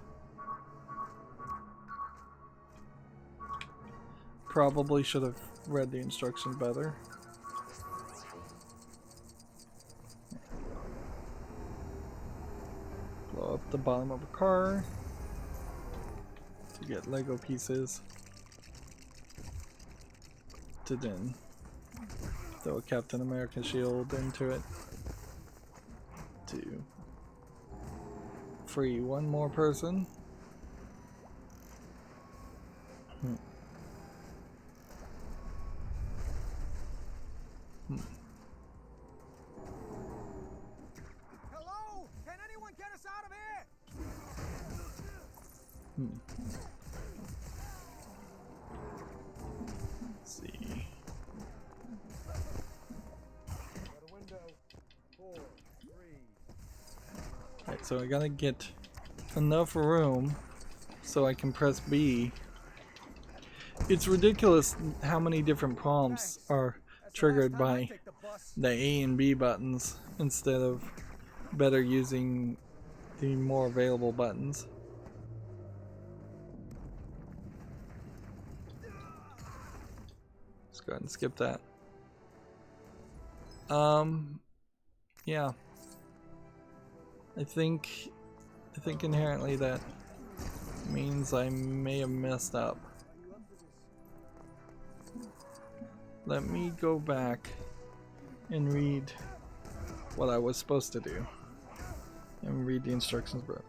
Probably should have read the instructions better. Blow up the bottom of a car to get Lego pieces to then throw a Captain America shield into it to free one more person. Hello? Can anyone get us out of here? Let's see. Alright, so I gotta get enough room so I can press B. It's ridiculous how many different prompts are triggered by the A and B buttons instead of better using the more available buttons. Let's go ahead and skip that. Yeah. I think inherently that means I may have messed up. Let me go back and read what I was supposed to do and read the instructions, bro.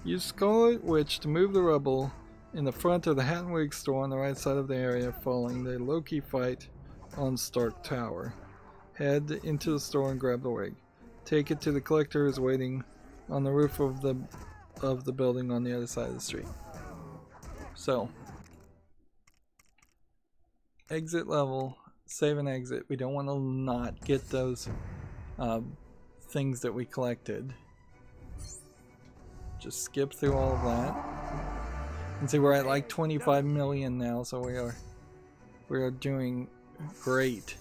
Use Scarlet Witch to move the rubble in the front of the Hat and Wig store on the right side of the area following the Loki fight on Stark Tower. Head into the store and grab the wig. Take it to the collector who's waiting on the roof of the building on the other side of the street. So, exit level, save and exit. We don't want to not get those things that we collected. Just skip through all of that. And see, we're at like 25 million now, so we are doing great.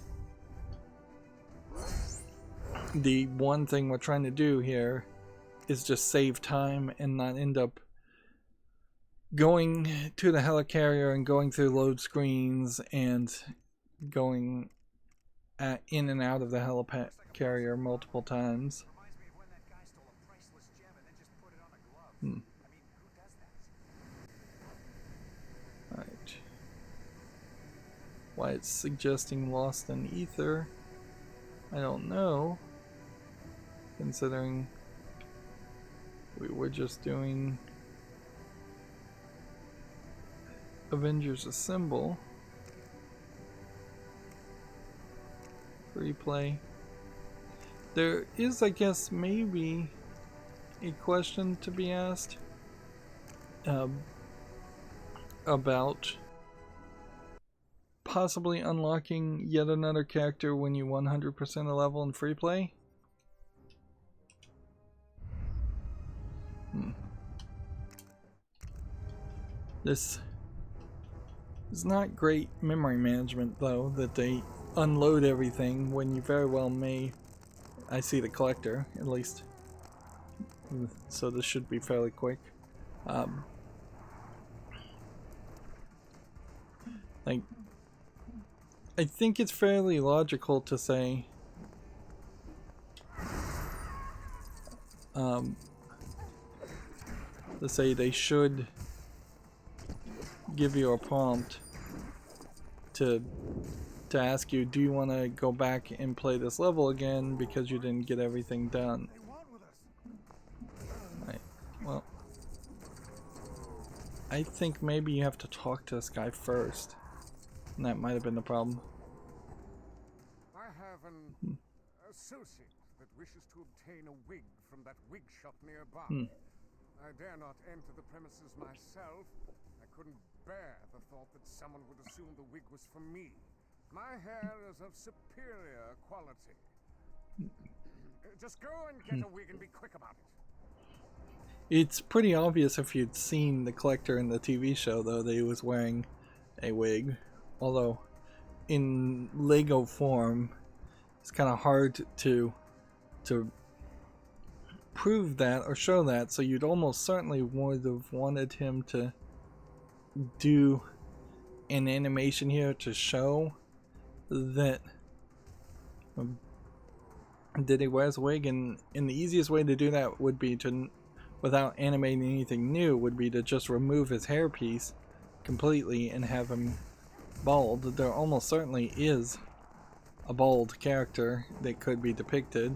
The one thing we're trying to do here is just save time and not end up going to the helicarrier and going through load screens and going in and out of the helicarrier multiple times. Alright. Why it's suggesting Lost in Ether, I don't know, considering we were just doing Avengers Assemble. Free play. There is, I guess, maybe a question to be asked. about possibly unlocking yet another character when you 100% a level in free play. This is not great memory management though, that they unload everything when you very well may. I see the collector, at least. So this should be fairly quick. Like, I think it's fairly logical to say they should give you a prompt to ask you, do you want to go back and play this level again because you didn't get everything done. Right. Well, I think maybe you have to talk to this guy first, and that might have been the problem. I have an associate that wishes to obtain a wig from that wig shop nearby. I dare not enter the premises myself. I couldn't bear the thought that someone would assume the wig was for me. My hair is of superior quality. Just go and get a wig and be quick about it. It's pretty obvious if you'd seen the collector in the TV show, though, that he was wearing a wig. Although, in Lego form, it's kind of hard to prove that or show that, so you'd almost certainly would have wanted him to do an animation here to show that he wears a wig, and the easiest way to do that would be to, without animating anything new, would be to just remove his hairpiece completely and have him bald. There almost certainly is a bald character that could be depicted.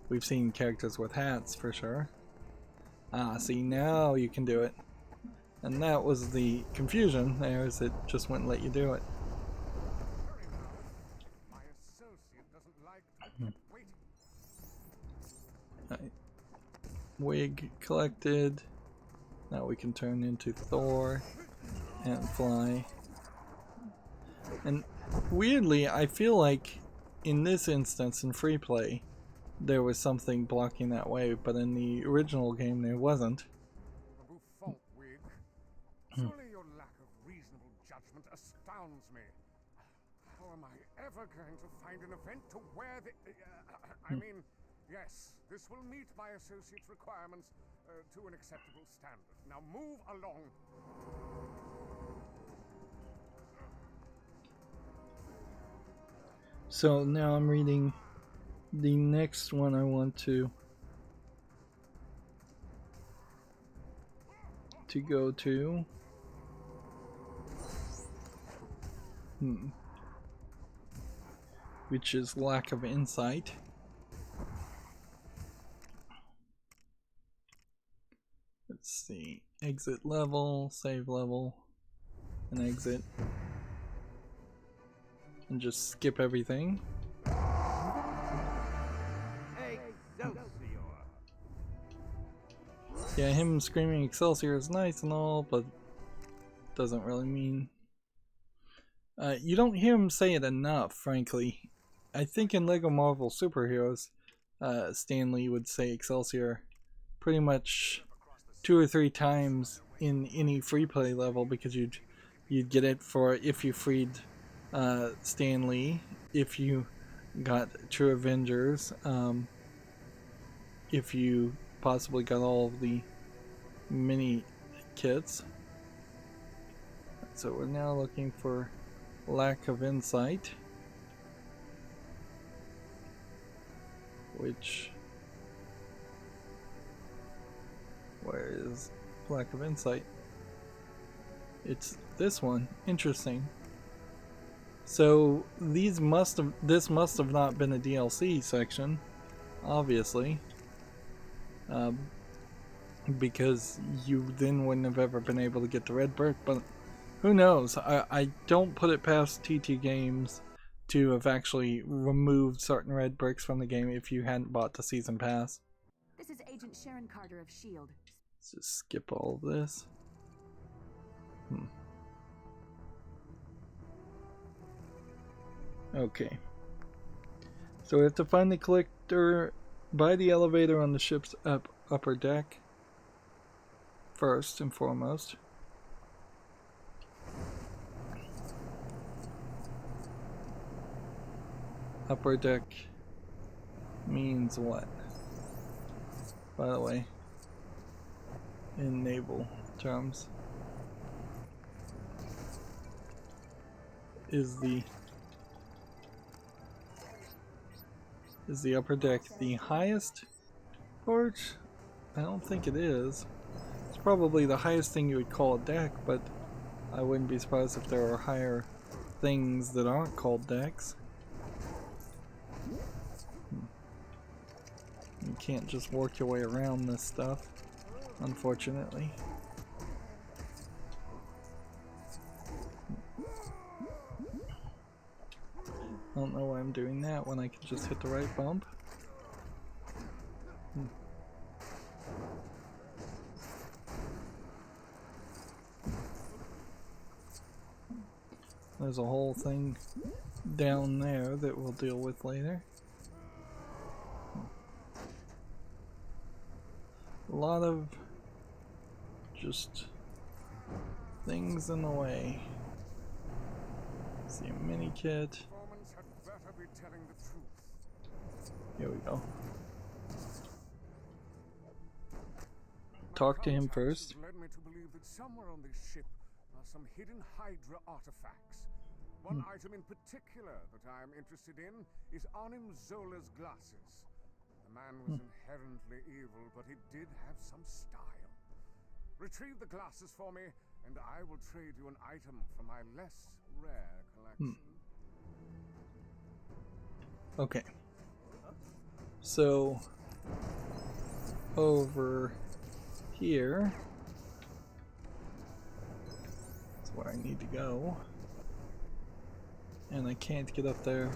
We've seen characters with hats for sure. Ah, see, now you can do it. And that was the confusion there, is it just wouldn't let you do it. My associate doesn't like to be waiting. Right. Wig collected. Now we can turn into Thor and fly. And weirdly, I feel like in this instance, in free play, there was something blocking that way, but in the original game there wasn't. Surely your lack of reasonable judgment astounds me. How am I ever going to find an event to wear the... I mean, yes, this will meet my associate's requirements to an acceptable standard. Now move along. So now I'm reading the next one I want to go to. Which is lack of insight. Let's see. Exit level, save level, and exit. And just skip everything. Yeah, him screaming Excelsior is nice and all, but doesn't really mean... you don't hear him say it enough, frankly. I think in LEGO MARVEL Superheroes, Stan Lee would say Excelsior pretty much 2 or 3 times in any free play level, because you'd get it for if you freed Stan Lee, if you got True Avengers, if you possibly got all of the mini kits. So we're now looking for lack of insight, which, where is lack of insight? It's this one. Interesting. So this must have not been a DLC section, obviously, because you then wouldn't have ever been able to get the red brick. But who knows? I don't put it past TT Games to have actually removed certain red bricks from the game if you hadn't bought the season pass. This is Agent Sharon Carter of S.H.I.E.L.D. Let's just skip all of this. Okay. So we have to find the collector by the elevator on the ship's upper deck. First and foremost. Upper deck means what? By the way, in naval terms, is the upper deck the highest part? I don't think it is. It's probably the highest thing you would call a deck, but I wouldn't be surprised if there are higher things that aren't called decks. You can't just work your way around this stuff, unfortunately. I don't know why I'm doing that when I can just hit the right bump. There's a whole thing down there that we'll deal with later. A lot of just things in the way. See a mini kit. Here we go. Talk to him first. Led me to believe that somewhere on this ship are some hidden Hydra artifacts. One item in particular that I am interested in is Arnim Zola's glasses. The man was inherently evil, but he did have some style. Retrieve the glasses for me, and I will trade you an item from my less rare collection. Okay. So, over here is where I need to go. And I can't get up there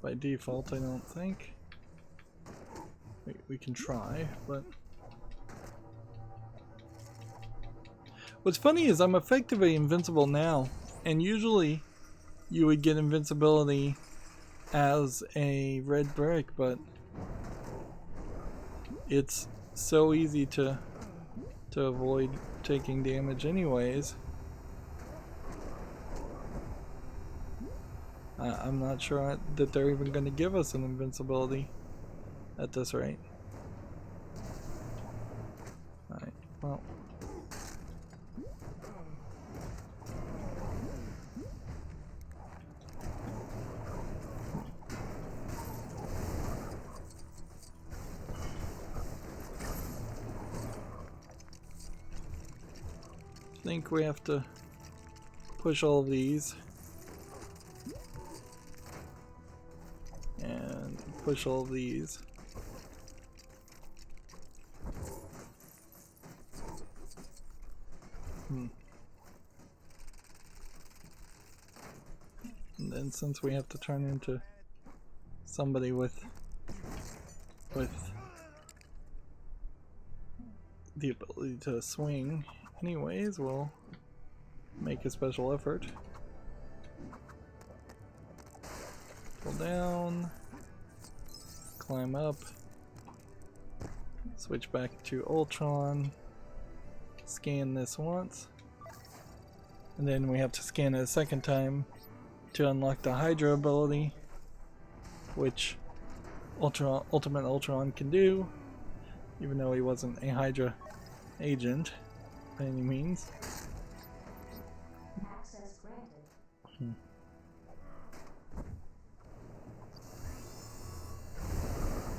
by default, I don't think. We can try, but... What's funny is I'm effectively invincible now, and usually you would get invincibility as a red brick, but it's so easy to avoid taking damage anyways. I'm not sure that they're even going to give us an invincibility at this rate. Alright, well. I think we have to push all of these. And push all of these. And then since we have to turn into somebody with the ability to swing anyways, we'll make a special effort. Pull down, climb up, switch back to Ultron, scan this once, and then we have to scan it a second time to unlock the Hydra ability, which Ultimate Ultron can do, even though he wasn't a Hydra agent by any means. Access granted.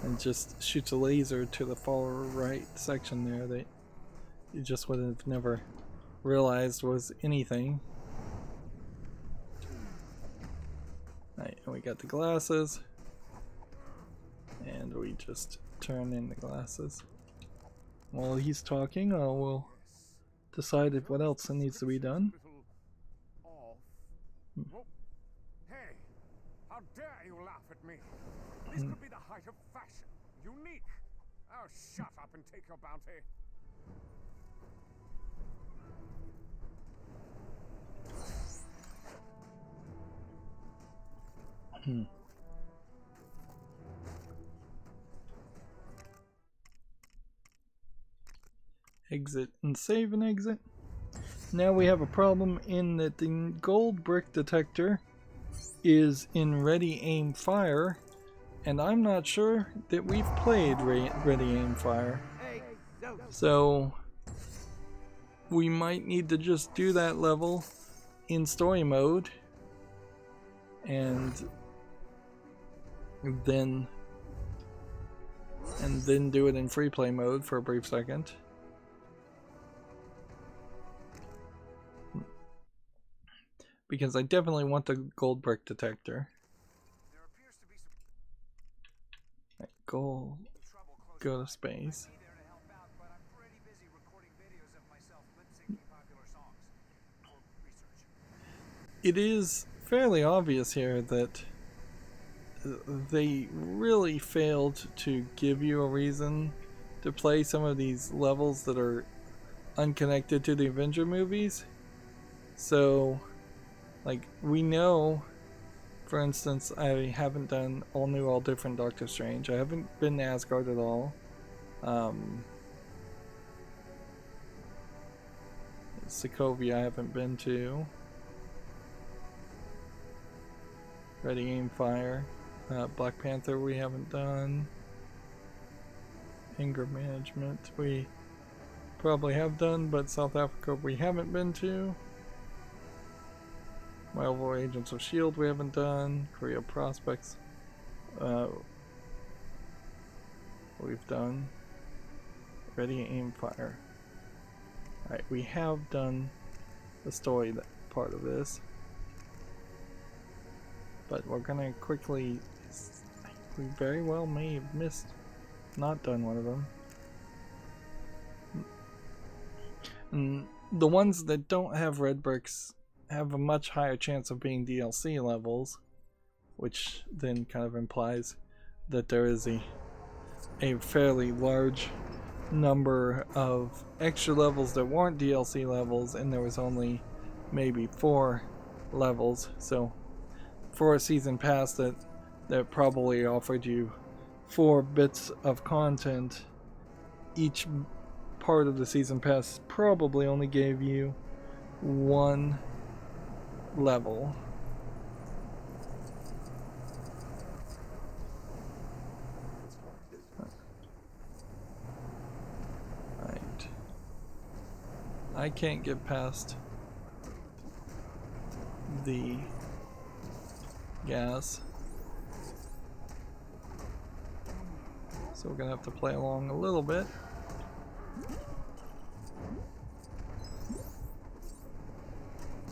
And just shoots a laser to the far right section there that you just would have never realized was anything. Alright, and we got the glasses. And we just turn in the glasses. While he's talking, we'll decide what else needs to be done. Hey, how dare you laugh at me? This could be the height of fashion. Unique. Oh, shut up and take your bounty. Exit and save and exit. Now we have a problem in that the gold brick detector is in ready aim fire, and I'm not sure that we've played ready aim fire. So we might need to just do that level in story mode and then do it in free play mode for a brief second. Because I definitely want the gold brick detector. Right, go to space. It is fairly obvious here that they really failed to give you a reason to play some of these levels that are unconnected to the Avenger movies. So, like, we know, for instance, I haven't done All New, All Different Doctor Strange. I haven't been to Asgard at all. Sokovia I haven't been to. Ready Aim Fire. Black Panther we haven't done. Anger Management we probably have done, but South Africa we haven't been to. Marvel Agents of S.H.I.E.L.D. we haven't done. Korea Prospects we've done. Ready Aim Fire. Alright, we have done the story part of this. But we're gonna quickly... We very well may have missed... Not done one of them. And the ones that don't have red bricks have a much higher chance of being DLC levels, which then kind of implies that there is a fairly large number of extra levels that weren't DLC levels, and there was only maybe 4 levels. So for a season pass that probably offered you 4 bits of content, each part of the season pass probably only gave you 1 level. Right. I can't get past the gas, so we're gonna have to play along a little bit.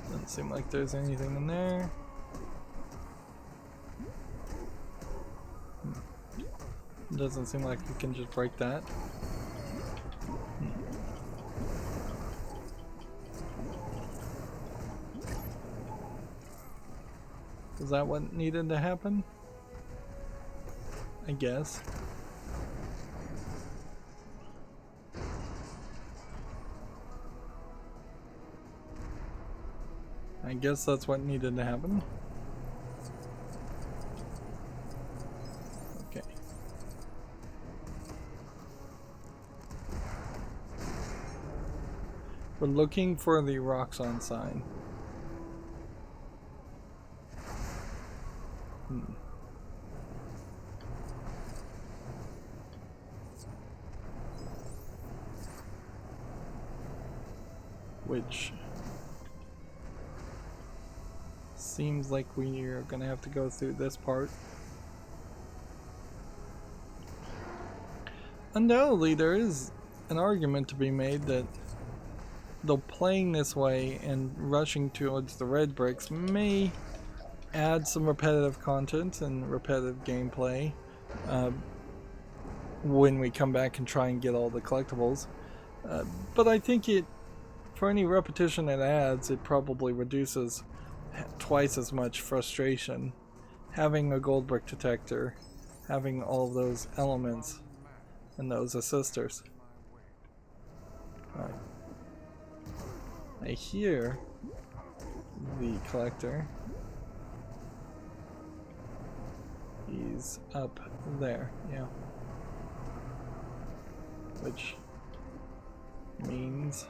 Doesn't seem like there's anything in there. Doesn't seem like we can just break that. Is that what needed to happen? I guess. I guess that's what needed to happen. Okay. We're looking for the Roxxon sign. Which seems like we are gonna have to go through this part. Undoubtedly, there is an argument to be made that though playing this way and rushing towards the red bricks may add some repetitive content and repetitive gameplay when we come back and try and get all the collectibles. But I think for any repetition it adds, it probably reduces twice as much frustration. Having a gold brick detector, having all of those elements and those assisters. Alright. I hear the collector. is up there, yeah. Which means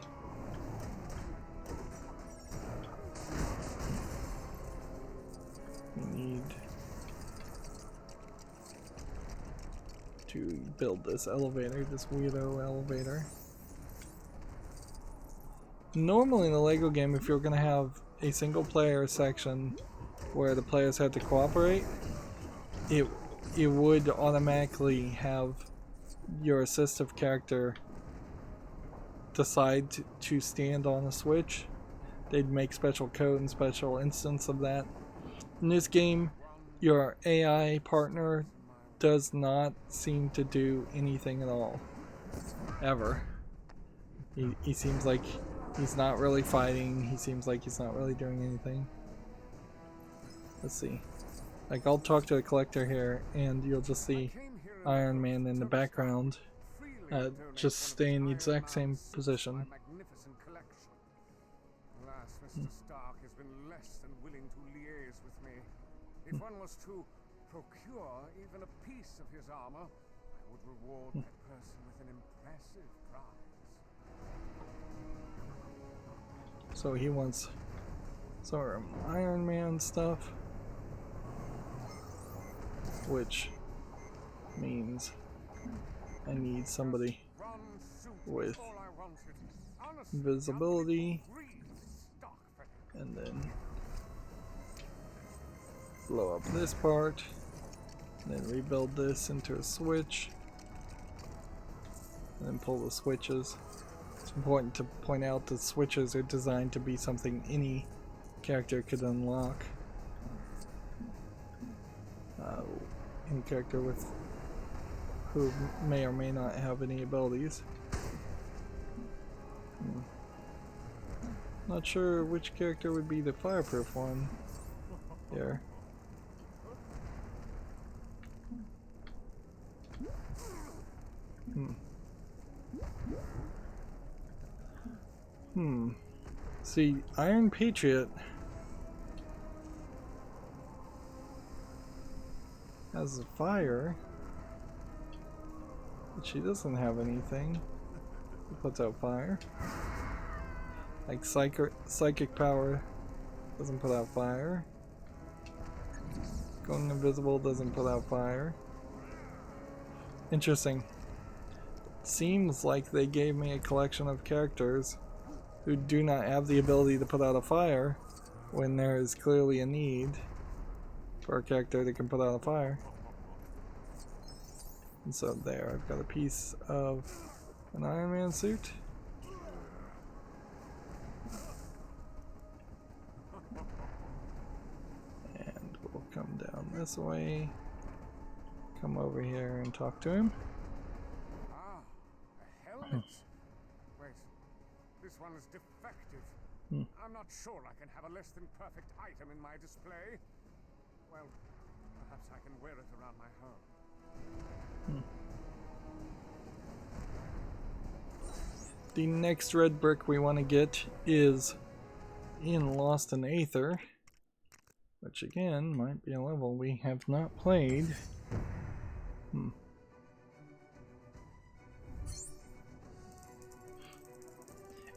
we need to build this elevator, this weirdo elevator. Normally in a LEGO game, if you're going to have a single player section where the players had to cooperate, it would automatically have your assistive character decide to stand on a switch. They'd make special code and special instance of that. In this game, your AI partner does not seem to do anything at all. Ever. He seems like he's not really fighting. He seems like he's not really doing anything. Let's see. Like, I'll talk to the collector here, and you'll just see Iron Man in the background just stay in the exact same position. Alas, Mr. Stark has been less than willing to liaise with me. If one was to procure even a piece of his armor, I would reward that person with an impressive prize. So he wants some Iron Man stuff, which means I need somebody with visibility, and then blow up this part, and then rebuild this into a switch, and then pull the switches. It's important to point out that switches are designed to be something any character could unlock. Any character with who may or may not have any abilities. Not sure which character would be the fireproof one here. See, Iron Patriot has a fire, but she doesn't have anything that puts out fire. Like psychic power doesn't put out fire. Going invisible doesn't put out fire. Interesting. Seems like they gave me a collection of characters who do not have the ability to put out a fire when there is clearly a need for a character that can put out a fire. And so there, I've got a piece of an Iron Man suit. And we'll come down this way, come over here and talk to him. Ah, a helmet. Wait, this one is defective. I'm not sure I can have a less than perfect item in my display. Well, perhaps I can wear it around my home. The next red brick we want to get is in Lost in Aether, which again might be a level we have not played.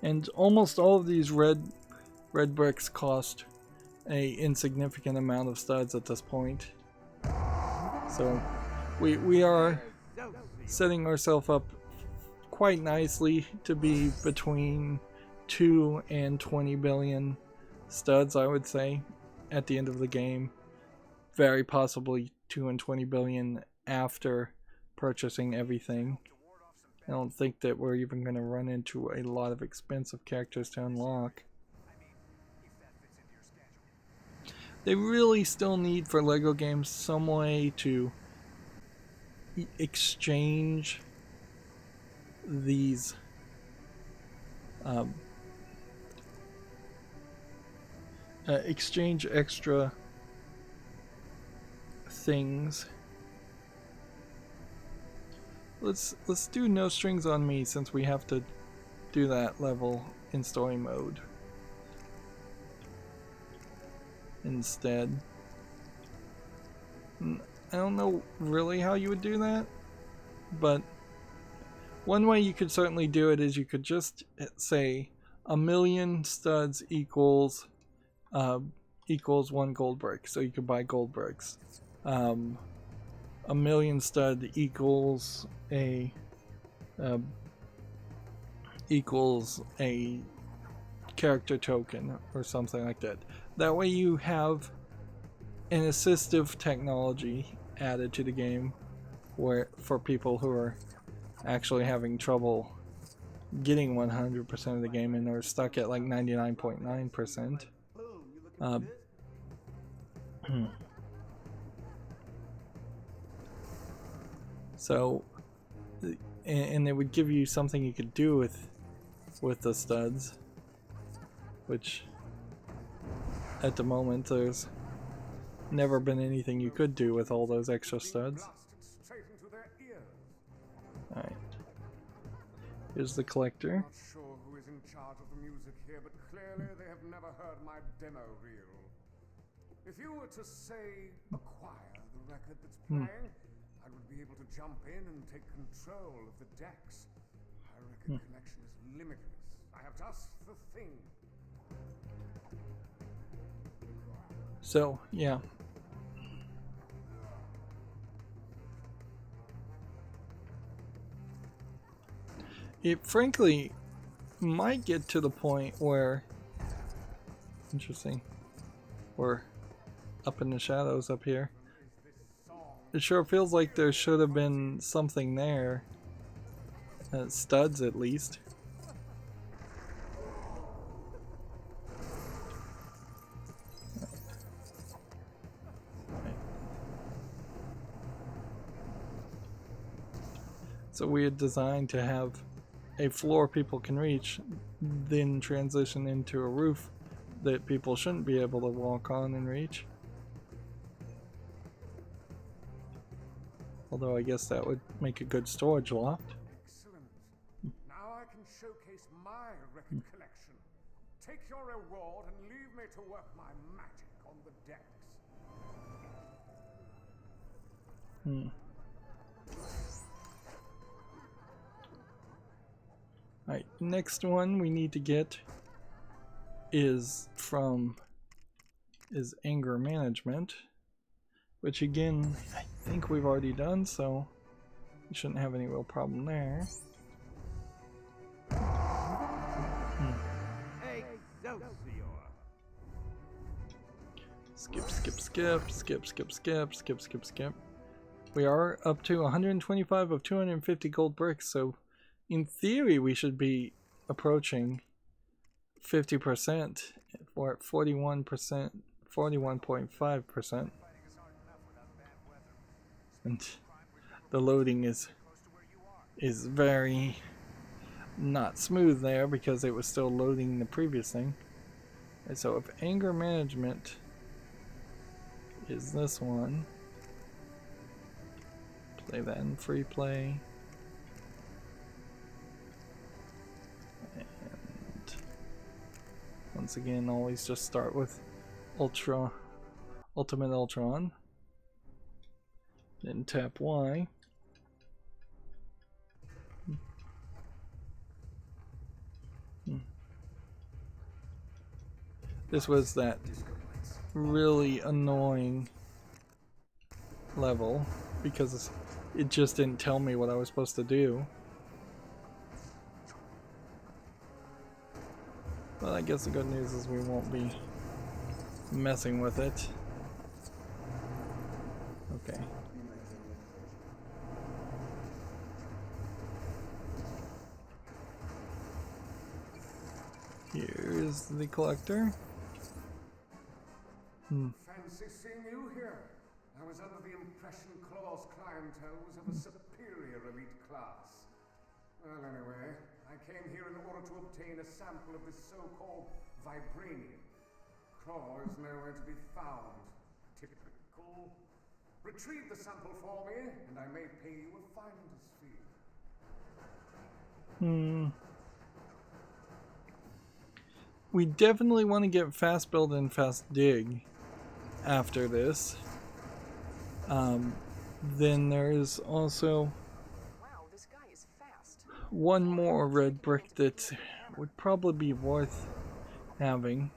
And almost all of these red bricks cost a insignificant amount of studs at this point. So we are setting ourselves up quite nicely to be between 2 and 20 billion studs, I would say, at the end of the game. Very possibly 2 and 20 billion after purchasing everything. I don't think that we're even going to run into a lot of expensive characters to unlock. They really still need, for LEGO games, some way to exchange these exchange extra things. Let's do No Strings on Me, since we have to do that level in story mode instead. I don't know really how you would do that, but one way you could certainly do it is you could just say 1,000,000 studs equals 1 gold brick, so you could buy gold bricks. 1,000,000 stud equals a character token or something like that. That way you have an assistive technology added to the game where for people who are actually having trouble getting 100% of the game and are stuck at like 99.9%. So, and it would give you something you could do with the studs, which at the moment there's never been anything you could do with all those extra studs. Alright. Here's the collector. Not sure who is in charge of the music here, but clearly they have never heard my demo reel. If you were to say acquire the record that's playing, I would be able to jump in and take control of the decks. My record collection is limitless. I have just the thing. So, yeah. It frankly might get to the point where, interesting, we're up in the shadows up here. It sure feels like there should have been something there, studs at least. So we had designed to have a floor people can reach, then transition into a roof that people shouldn't be able to walk on and reach. Although I guess that would make a good storage loft. Excellent. Now I can showcase my record collection. Take your reward and leave me to work my magic on the decks. Alright, next one we need to get is anger management, which again I think we've already done, so we shouldn't have any real problem there. Skip. We are up to 125 of 250 gold bricks, so in theory we should be approaching 50%. We're at 41%, 41.5%. And the loading is very not smooth there because it was still loading the previous thing. And so if anger management is this one, play that in free play. And once again, always just start with Ultimate Ultron. Then tap Y. This was that really annoying level because it just didn't tell me what I was supposed to do. Well, I guess the good news is we won't be messing with it. Okay. Here's the collector. Fancy seeing you here. I was under the impression Claw's clientele was of a superior elite class. Well, anyway, I came here in order to obtain a sample of this so-called vibranium. Claw is nowhere to be found. Typical. Retrieve the sample for me, and I may pay you a finder's fee. We definitely want to get fast build and fast dig after this. Then there is also Wow, this guy is fast. one more red brick that would probably be worth having.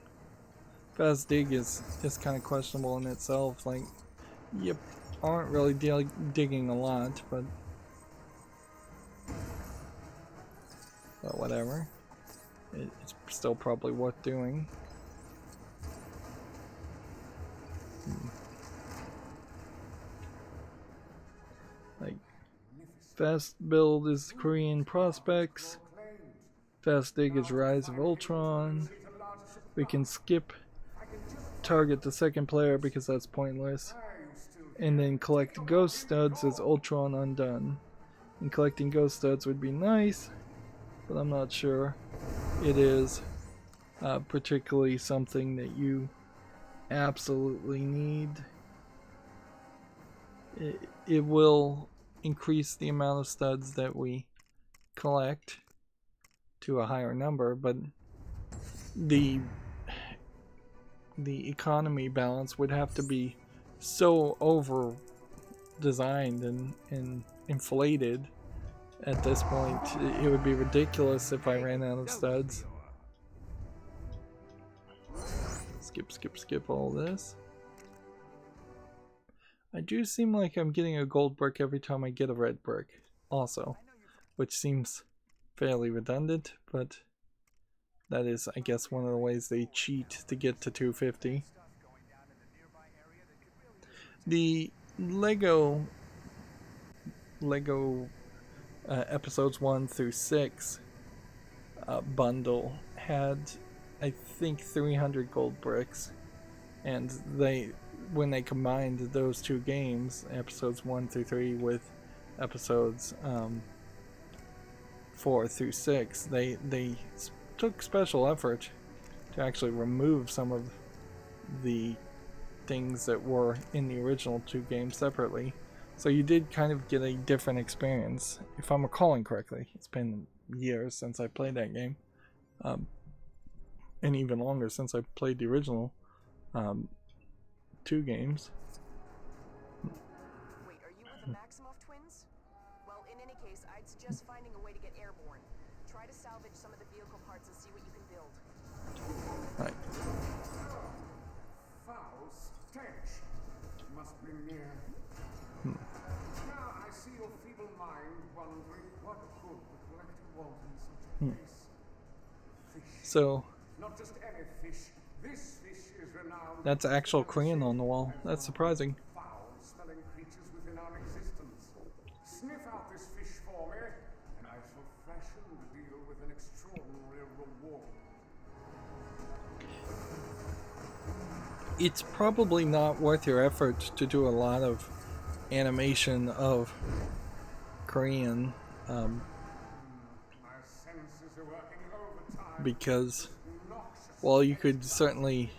Fast dig is kind of questionable in itself. Like, you aren't really digging a lot, but whatever. It's still probably worth doing. Like, fast build is Korean prospects. Fast dig is Rise of Ultron. We can skip target the second player because that's pointless. And then collect ghost studs as Ultron Undone. And collecting ghost studs would be nice, but I'm not sure it is particularly something that you absolutely need. It will increase the amount of studs that we collect to a higher number, but the economy balance would have to be so over designed and inflated at this point. It would be ridiculous if I ran out of studs. Skip all this. I do seem like I'm getting a gold brick every time I get a red brick also, which seems fairly redundant, but that is, I guess, one of the ways they cheat to get to 250. The LEGO episodes 1 through 6 bundle had, I think, 300 gold bricks, and when they combined those two games, episodes 1 through 3 with episodes 4 through 6, they took special effort to actually remove some of the things that were in the original two games separately. So you did kind of get a different experience, if I'm recalling correctly. It's been years since I played that game, and even longer since I played the original two games. Wait, are you with the Maximoff twins? Well, in any case, I'd suggest finding a way to get airborne. Try to salvage some of the vehicle parts and see what you can build. Right. Foul stench. Must be near. Now I see your feeble mind wondering what could the collector want in such a place. Fish. So Not just any fish. This fish is renowned. that's actual Korean on the wall. That's surprising. Foul-smelling creatures within our existence. Sniff out this fish for me, and I shall fashion the deal with an extraordinary reward. It's probably not worth your effort to do a lot of animation of Korean My senses are working overtime. because, well, you could certainly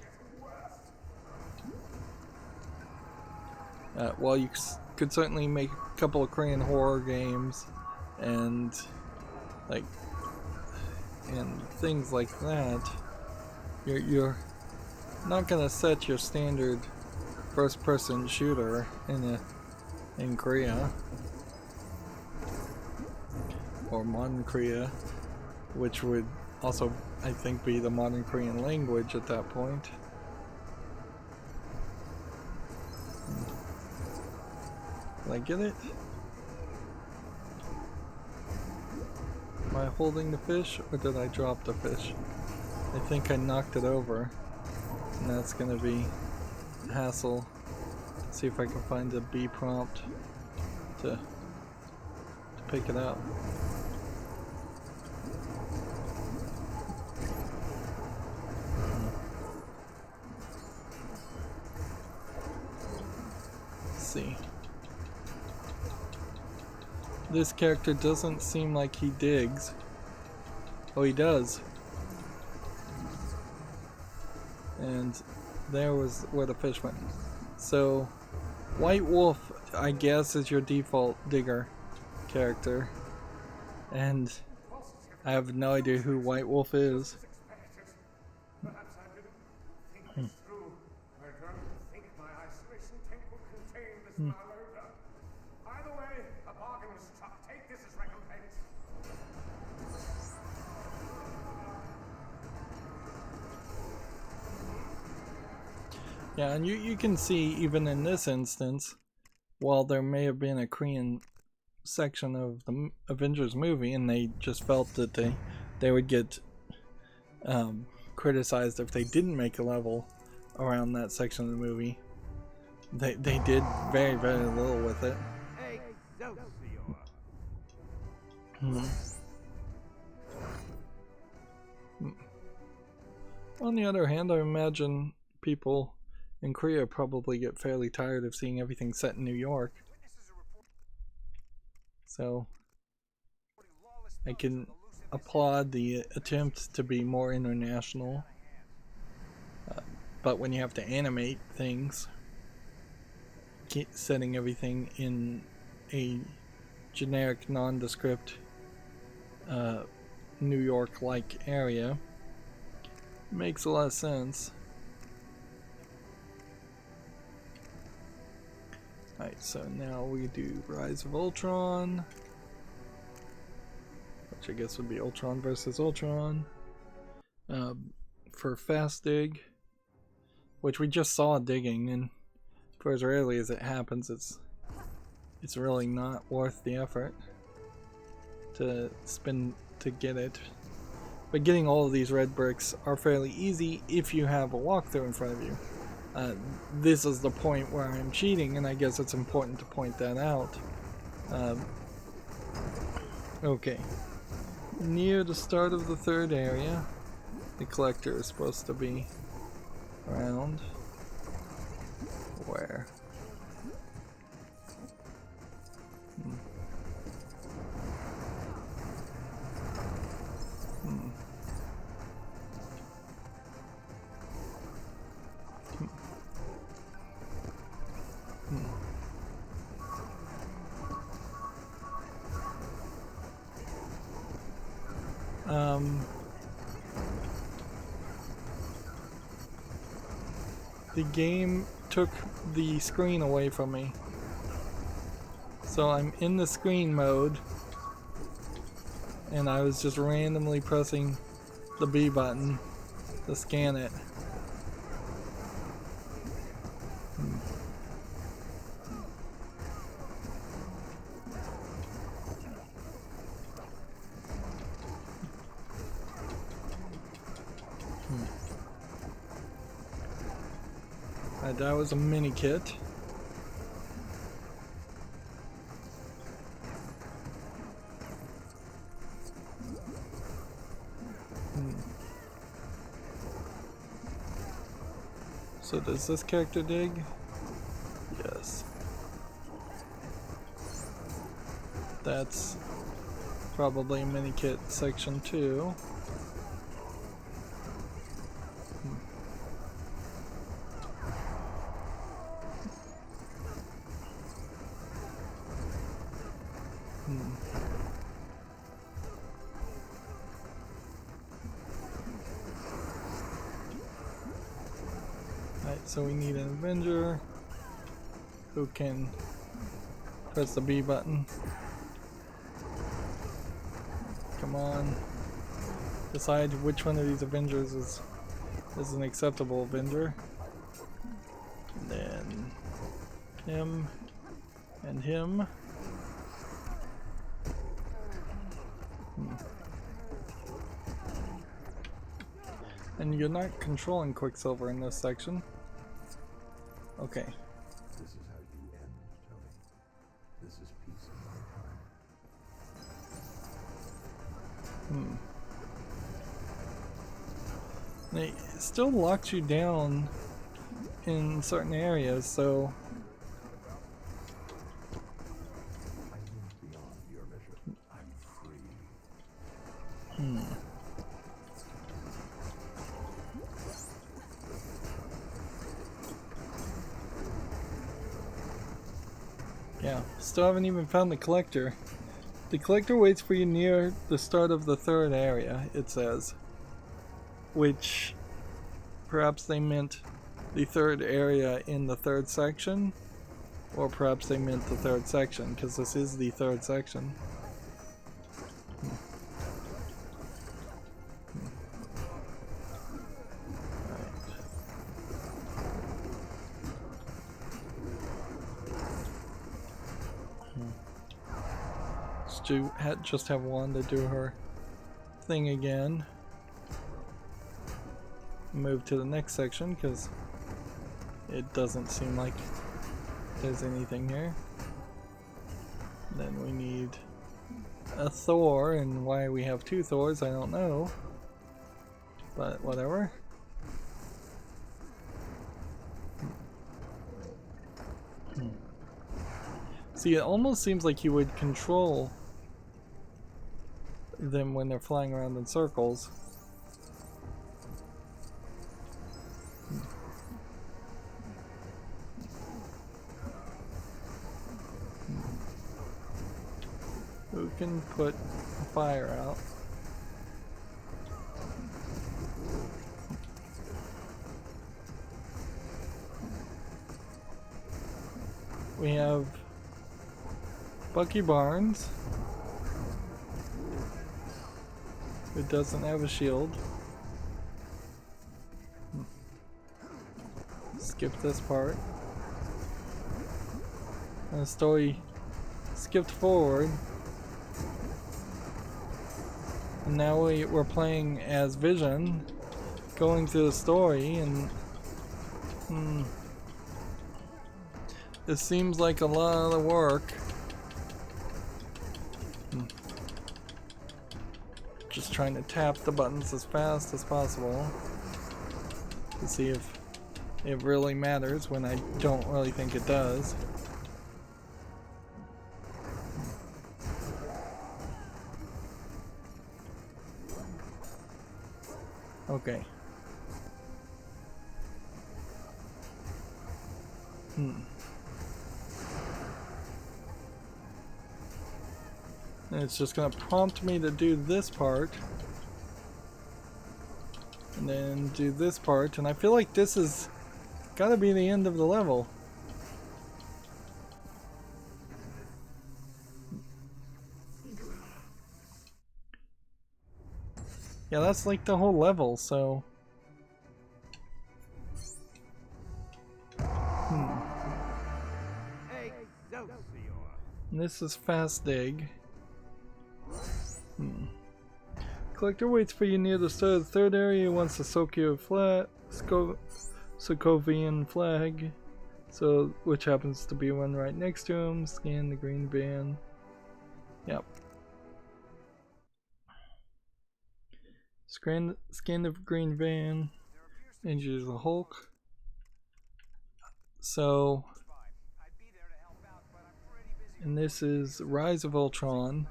make a couple of Korean horror games and things like that. You're not gonna set your standard first-person shooter in Korea or modern Korea, which would also, I think, be the modern Korean language at that point. Did I get it? Am I holding the fish, or did I drop the fish? I think I knocked it over, and that's gonna be a hassle. See if I can find a B prompt to pick it up. Let's see. This character doesn't seem like he digs. Oh, he does. And there was where the fish went. So, White Wolf, I guess, is your default digger character. And I have no idea who White Wolf is. Perhaps I didn't think this through. I don't think my isolation tank will contain this swallowed up. Either way, a bargain was struck. Take this as recompense. Yeah, and you can see even in this instance, while there may have been a Korean section of the Avengers movie and they just felt that they would get criticized if they didn't make a level around that section of the movie, they did very, very little with it. On the other hand, I imagine people in Korea probably get fairly tired of seeing everything set in New York. So I can applaud the attempt to be more international. But when you have to animate things, setting everything in a generic, nondescript New York-like area makes a lot of sense. Alright, so now we do Rise of Ultron, which I guess would be Ultron versus Ultron. For Fast Dig, which we just saw digging, and for as rarely as it happens, it's really not worth the effort to spend to get it. But getting all of these red bricks are fairly easy if you have a walkthrough in front of you. This is the point where I'm cheating, and I guess it's important to point that out. Okay. Near the start of the third area, the collector is supposed to be around. Where? The game took the screen away from me. So I'm in the screen mode and I was just randomly pressing the B button to scan it. That was a mini kit. So does this character dig? Yes. That's probably a mini kit section 2. So we need an Avenger who can press the B button. Come on. Decide which one of these Avengers is an acceptable Avenger. And then him and him. And you're not controlling Quicksilver in this section. Okay. This is how you end, Tony. This is peace in my time. It still locks you down in certain areas, so I move beyond your mission. I'm free. Yeah, still haven't even found the collector. The collector waits for you near the start of the third area, it says. Which, perhaps they meant the third area in the third section. Or perhaps they meant the third section, because this is the third section. Just have one to do her thing again. Move to the next section because it doesn't seem like there's anything here. Then we need a Thor, and why we have two Thors I don't know, but whatever. See, it almost seems like you would control them when they're flying around in circles. Who can put a fire out? We have Bucky Barnes, who doesn't have a shield. Skip this part. And the story skipped forward. And now we're playing as Vision, going through the story, and this seems like a lot of work. Just trying to tap the buttons as fast as possible to see if it really matters when I don't really think it does. Okay. And it's just gonna prompt me to do this part. And then do this part. And I feel like this is gotta be the end of the level. Yeah, that's like the whole level, so... And this is Fast Dig. Collector waits for you near the start of the third area. Wants the Sokovian flag, so which happens to be one right next to him. Scan the green van. Yep. Scan the green van. And use the Hulk. So, and this is Rise of Ultron.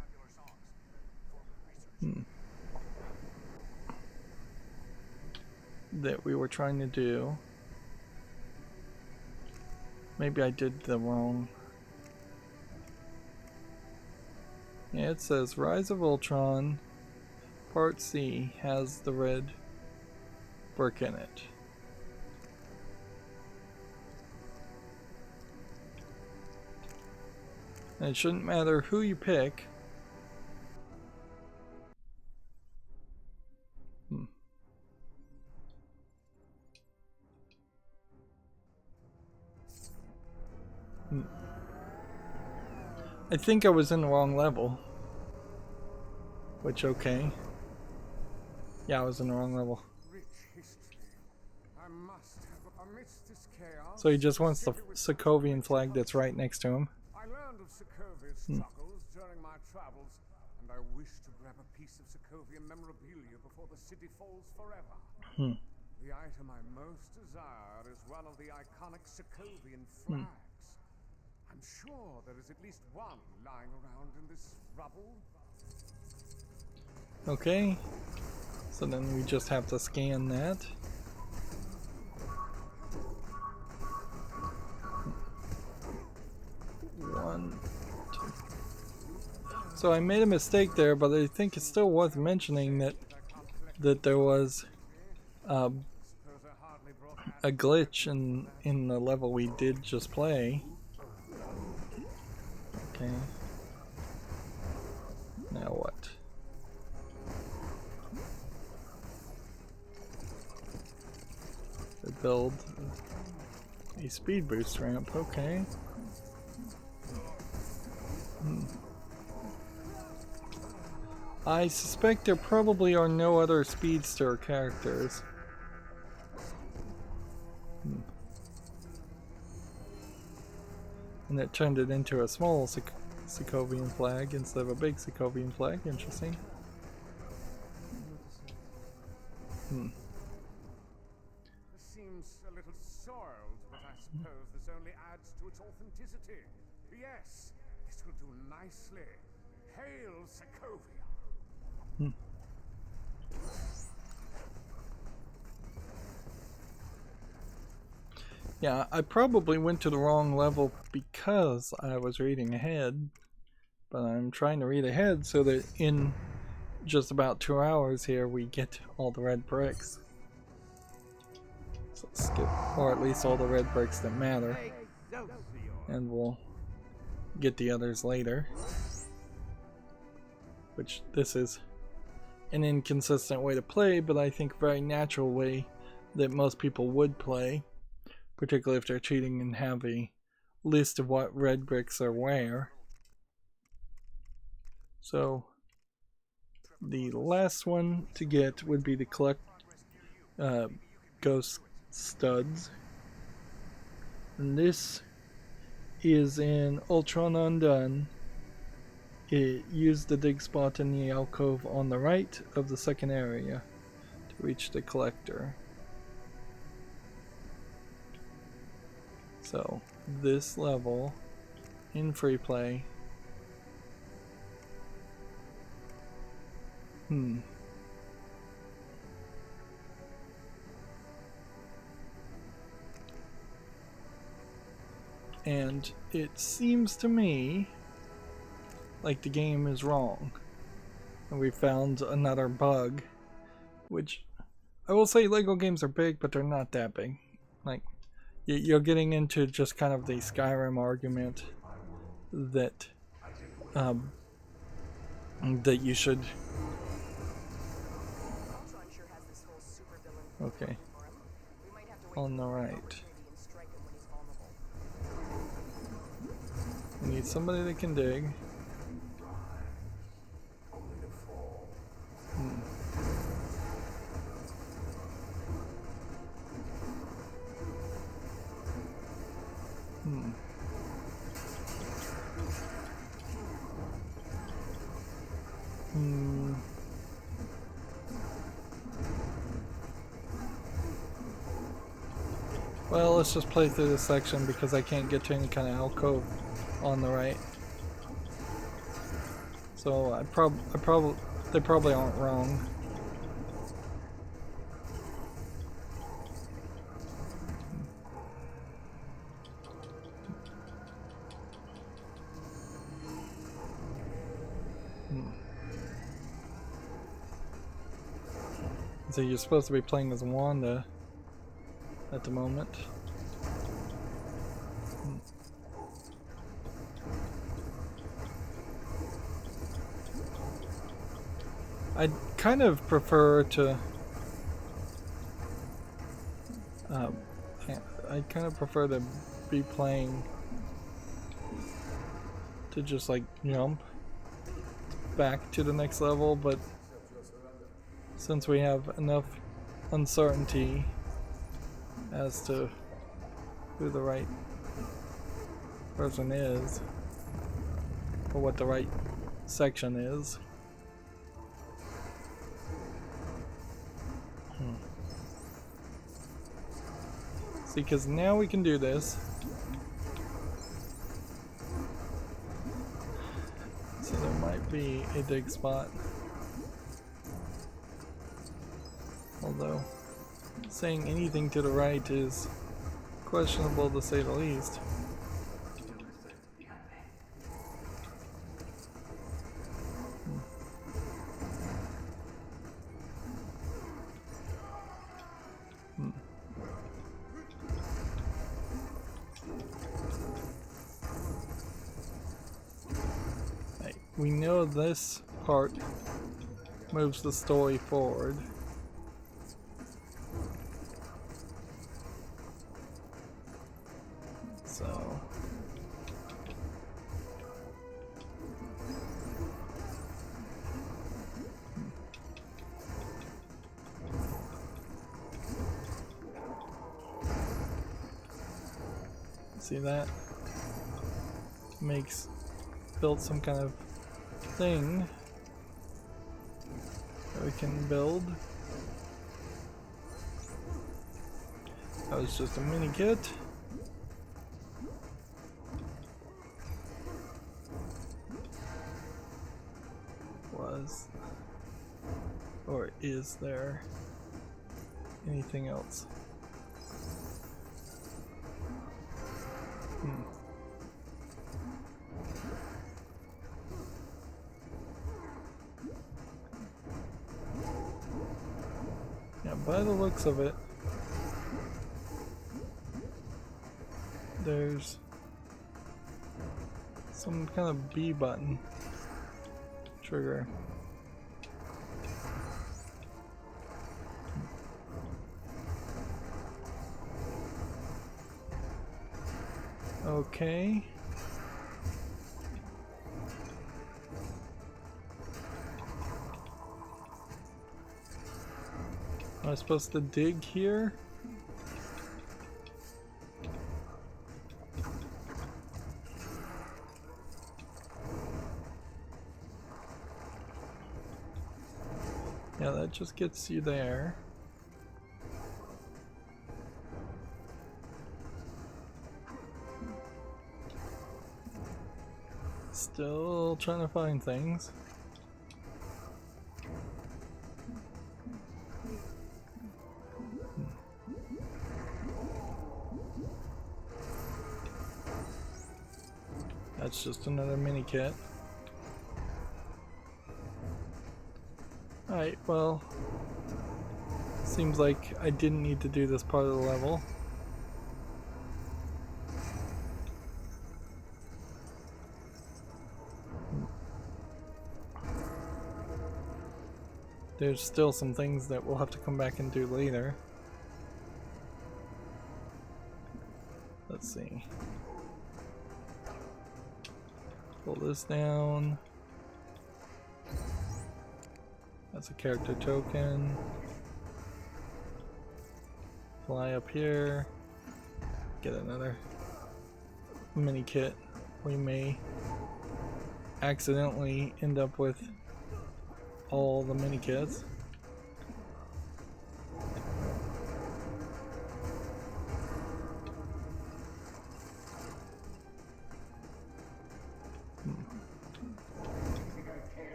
That we were trying to do. Maybe I did the wrong. Yeah, it says Rise of Ultron Part C has the red brick in it. And it shouldn't matter who you pick. I think I was in the wrong level. Which, okay. Yeah, I was in the wrong level. So he just wants the Sokovian flag that's right next to him. I learned of Sokovia's struggles during my travels, and I wish to grab a piece of Sokovian memorabilia before the city falls forever. The item I most desire is one of the iconic Sokovian flags. I'm sure there is at least one lying around in this rubble. Okay, so then we just have to scan that. One, two. So I made a mistake there, but I think it's still worth mentioning that there was a glitch in the level we did just play. Okay. Now what? Build a speed boost ramp, okay. I suspect there probably are no other speedster characters. And it turned it into a small Sokovian flag instead of a big Sokovian flag. Interesting. This seems a little soiled, but I suppose this only adds to its authenticity. Yes, this will do nicely. Hail Sokovia! Yeah, I probably went to the wrong level because I was reading ahead, but I'm trying to read ahead so that in just about 2 hours here we get all the red bricks. So skip, or at least all the red bricks that matter, and we'll get the others later. Which this is an inconsistent way to play, but I think a very natural way that most people would play. Particularly if they're cheating and have a list of what red bricks are where. So the last one to get would be the collect ghost studs. And this is in Ultron Undone. It used the dig spot in the alcove on the right of the second area to reach the collector. So, this level in free play. And it seems to me like the game is wrong. And we found another bug, which I will say LEGO games are big, but they're not that big. Like, you're getting into just kind of the Skyrim argument that that you should. Okay. On the right. We need somebody that can dig. Well, let's just play through this section because I can't get to any kind of alcove on the right. So they probably aren't wrong. So you're supposed to be playing as Wanda at the moment. I'd kind of prefer to be playing to just like jump back to the next level, but since we have enough uncertainty as to who the right person is or what the right section is. See, because now we can do this. So there might be a dig spot. Although saying anything to the right is questionable to say the least. we know this part moves the story forward. So see that? Built some kind of thing that we can build. That was just a mini kit. Or is there anything else? Yeah, by the looks of it, there's some kind of B button trigger. Okay. Am I supposed to dig here? Yeah, that just gets you there. Still trying to find things. That's just another mini kit. Alright, well, seems like I didn't need to do this part of the level. There's still some things that we'll have to come back and do later. Let's see. Pull this down. That's a character token. Fly up here. Get another mini kit. We may accidentally end up with all the mini kits.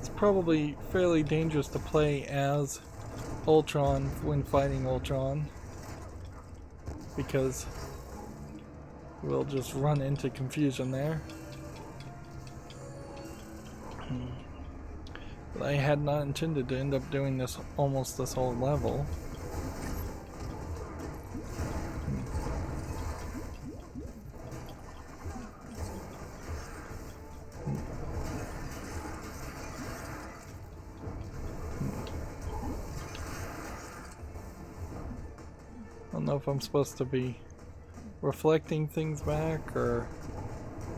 It's probably fairly dangerous to play as Ultron when fighting Ultron, because we'll just run into confusion there. But I had not intended to end up doing this almost this whole level. I don't know if I'm supposed to be reflecting things back or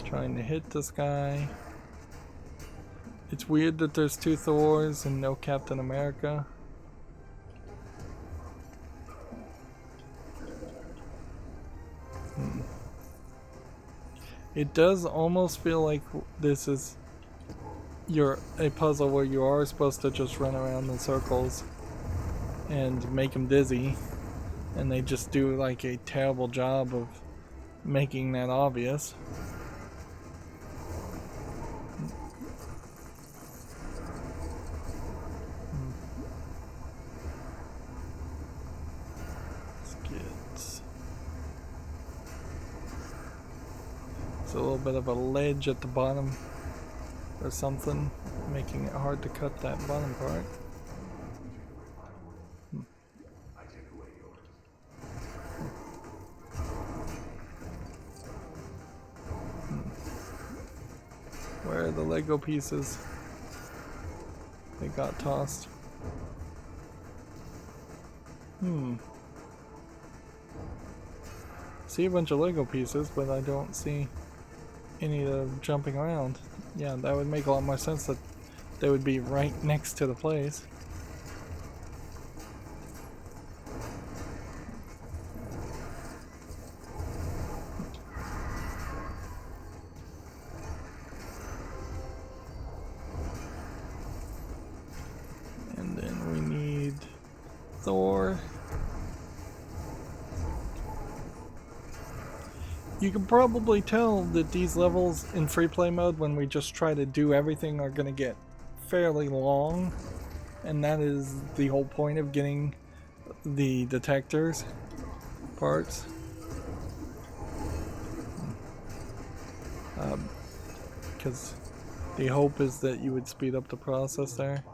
trying to hit this guy. It's weird that there's 2 Thors and no Captain America. It does almost feel like this is a puzzle where you are supposed to just run around in circles and make them dizzy, and they just do like a terrible job of making that obvious. It's a little bit of a ledge at the bottom or something, making it hard to cut that bottom part. the Lego pieces. They got tossed. See a bunch of Lego pieces, but I don't see any of them jumping around. Yeah, that would make a lot more sense that they would be right next to the place. And then we need Thor. You can probably tell that these levels in free play mode, when we just try to do everything, are going to get fairly long, and that is the whole point of getting the detectors parts. Because the hope is that you would speed up the process there.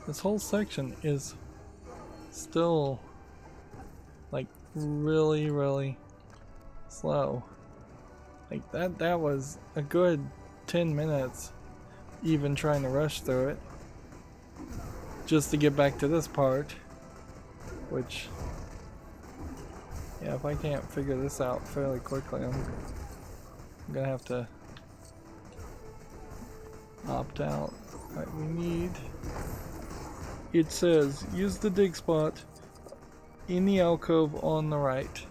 This whole section is still like really slow. Like that was a good 10 minutes even trying to rush through it just to get back to this part, which, yeah, if I can't figure this out fairly quickly, I'm gonna have to opt out. Alright, we need, it says use the dig spot in the alcove on the right.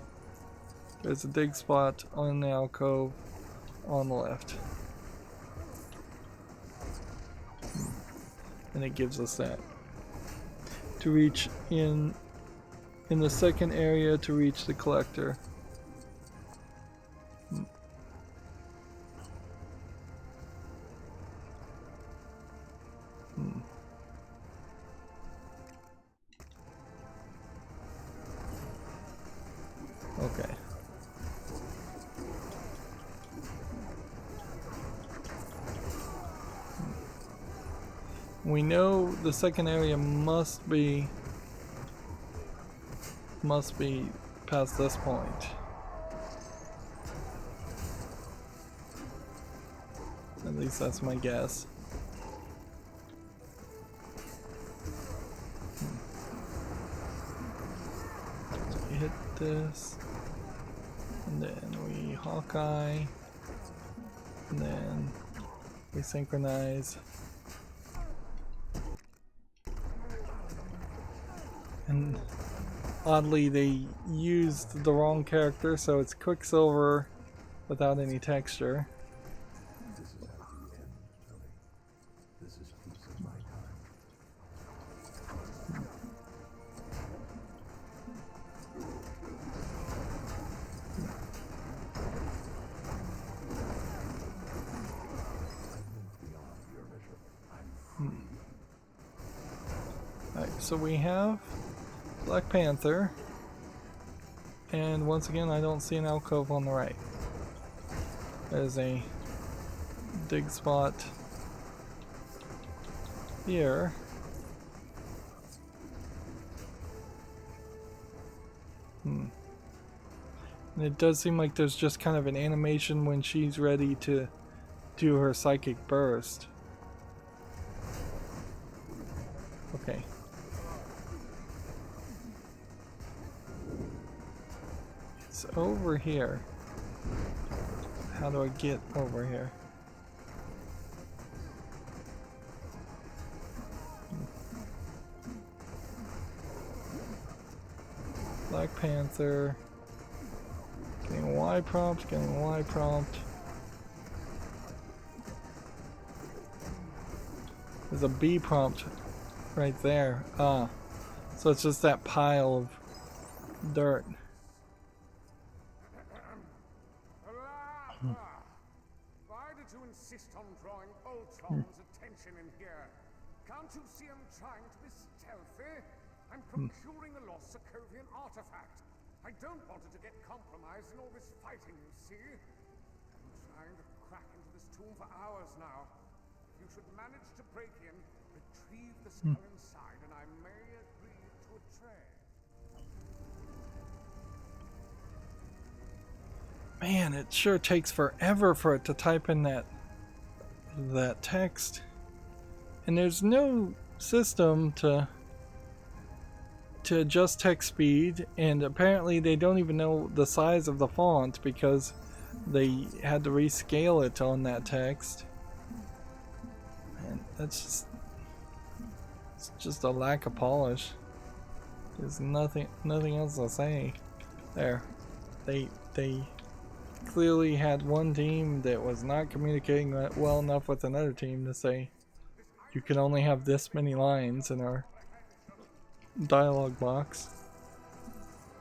There's a dig spot on the alcove on the left. And it gives us that. To reach in the second area to reach the collector. Okay. We know the second area must be past this point. At least that's my guess. So we hit this, and then we Hawkeye, and then we synchronize. And oddly, they used the wrong character, so it's Quicksilver without any texture. This is how you end, Billy. This is a piece of my time. I move beyond your mission. I'm free. Alright, so we have Black Panther, and once again I don't see an alcove on the right. There's a dig spot here. And it does seem like there's just kind of an animation when she's ready to do her psychic burst. Okay. It's over here. How do I get over here? Black Panther. Getting a Y prompt, getting a Y prompt. There's a B prompt right there. Ah. So it's just that pile of dirt. Why did you insist on drawing Ultron's attention in here? Can't you see I'm trying to be stealthy? I'm procuring a lost Sokovian artifact. I don't want it to get compromised in all this fighting, you see. I've been trying to crack into this tomb for hours now. If you should manage to break in, retrieve the skull inside, and I may agree to a trade. Man, it sure takes forever for it to type in that text. And there's no system to adjust text speed, and apparently they don't even know the size of the font because they had to rescale it on that text. And it's just a lack of polish. There's nothing else to say. There, they clearly had one team that was not communicating well enough with another team to say you can only have this many lines in our dialogue box.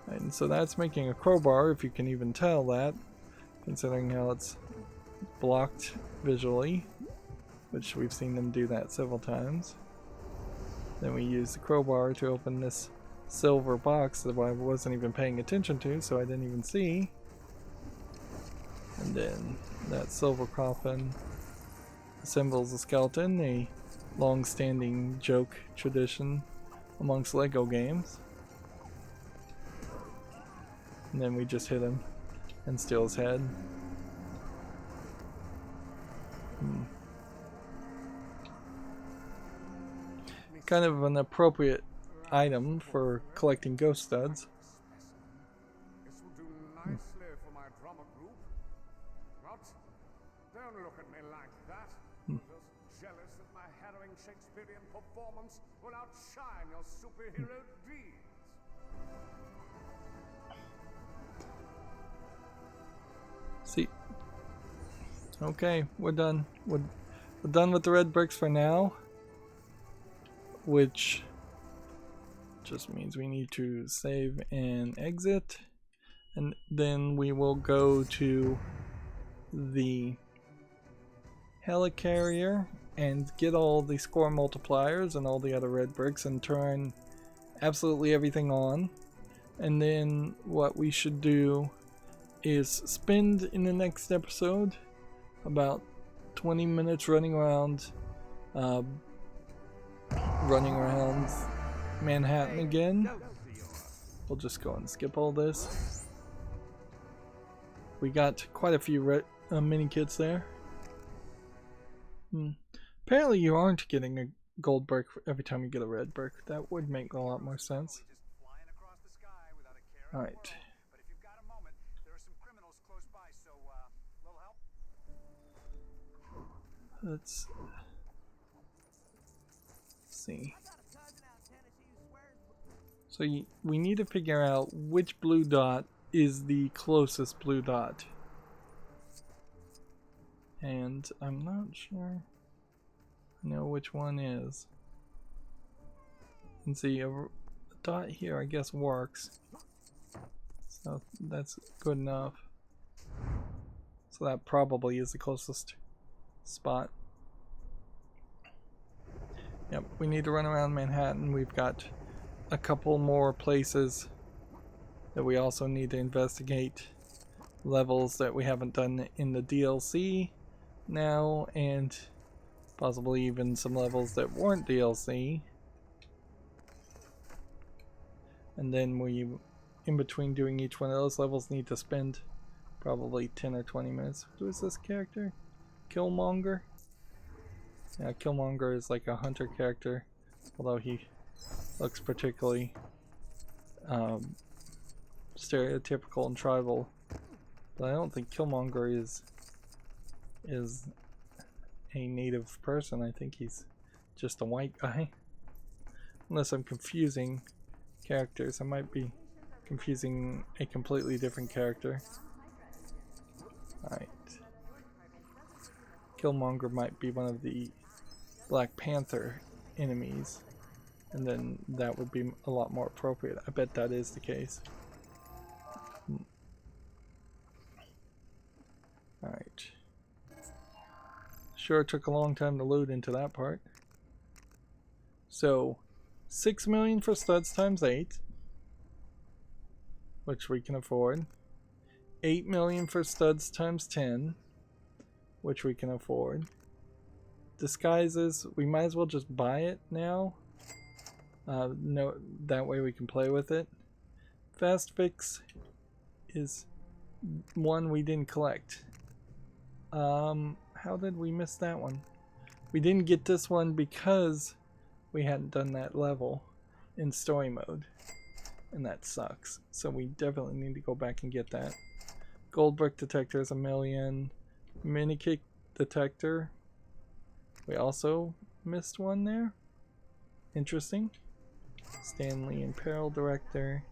And so that's making a crowbar, if you can even tell that, considering how it's blocked visually, which we've seen them do that several times. Then we use the crowbar to open this silver box that I wasn't even paying attention to, so I didn't even see. And then that silver coffin assembles a skeleton, a long-standing joke tradition amongst LEGO games. And then we just hit him and steal his head. Kind of an appropriate item for collecting ghost studs. This will do nicely for my drama group. What? Don't look at me like that. You're just jealous that my harrowing Shakespearean performance will outshine your superhero deeds. See. Okay, we're done. We're done with the red bricks for now. Which just means we need to save and exit. And then we will go to the helicarrier and get all the score multipliers and all the other red bricks and turn absolutely everything on. And then what we should do is spend in the next episode about 20 minutes running around Manhattan again. We'll just go and skip all this. We got quite a few mini kits there. Apparently you aren't getting a gold brick every time you get a red brick. That would make a lot more sense. Alright. Let's see. So we need to figure out which blue dot is the closest blue dot. And I'm not sure I know which one is. And see, a dot here I guess works. So that's good enough. So that probably is the closest spot. Yep, we need to run around Manhattan. We've got a couple more places that we also need to investigate. Levels that we haven't done in the DLC now, and possibly even some levels that weren't DLC. And then we, in between doing each one of those levels, need to spend probably 10 or 20 minutes. Who is this character? Killmonger? Yeah, Killmonger is like a hunter character, although he looks particularly stereotypical and tribal. But I don't think Killmonger is a native person. I think he's just a white guy. Unless I'm confusing characters. I might be confusing a completely different character. Alright. Killmonger might be one of the Black Panther enemies, and then that would be a lot more appropriate. I bet that is the case. Alright. Sure took a long time to load into that part. So 6 million for studs times 8, which we can afford. 8 million for studs times 10, which we can afford. Disguises, we might as well just buy it now. No, that way we can play with it. Fast fix is one we didn't collect. How did we miss that one? We didn't get this one because we hadn't done that level in story mode, and that sucks. So we definitely need to go back and get that. Gold brick detector is 1 million. Mini cake detector, we also missed one there. Interesting. Stanley and Peril director,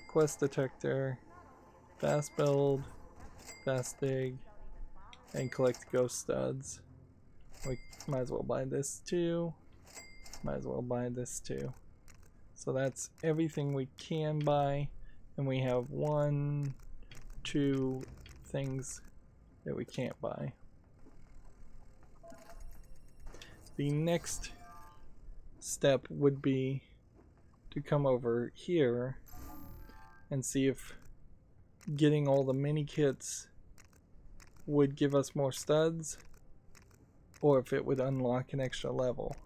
quest detector, fast build, fast dig, and collect ghost studs. We might as well buy this too. Might as well buy this too. So that's everything we can buy, and we have 1, 2 things that we can't buy. The next step would be to come over here and see if getting all the mini kits would give us more studs, or if it would unlock an extra level.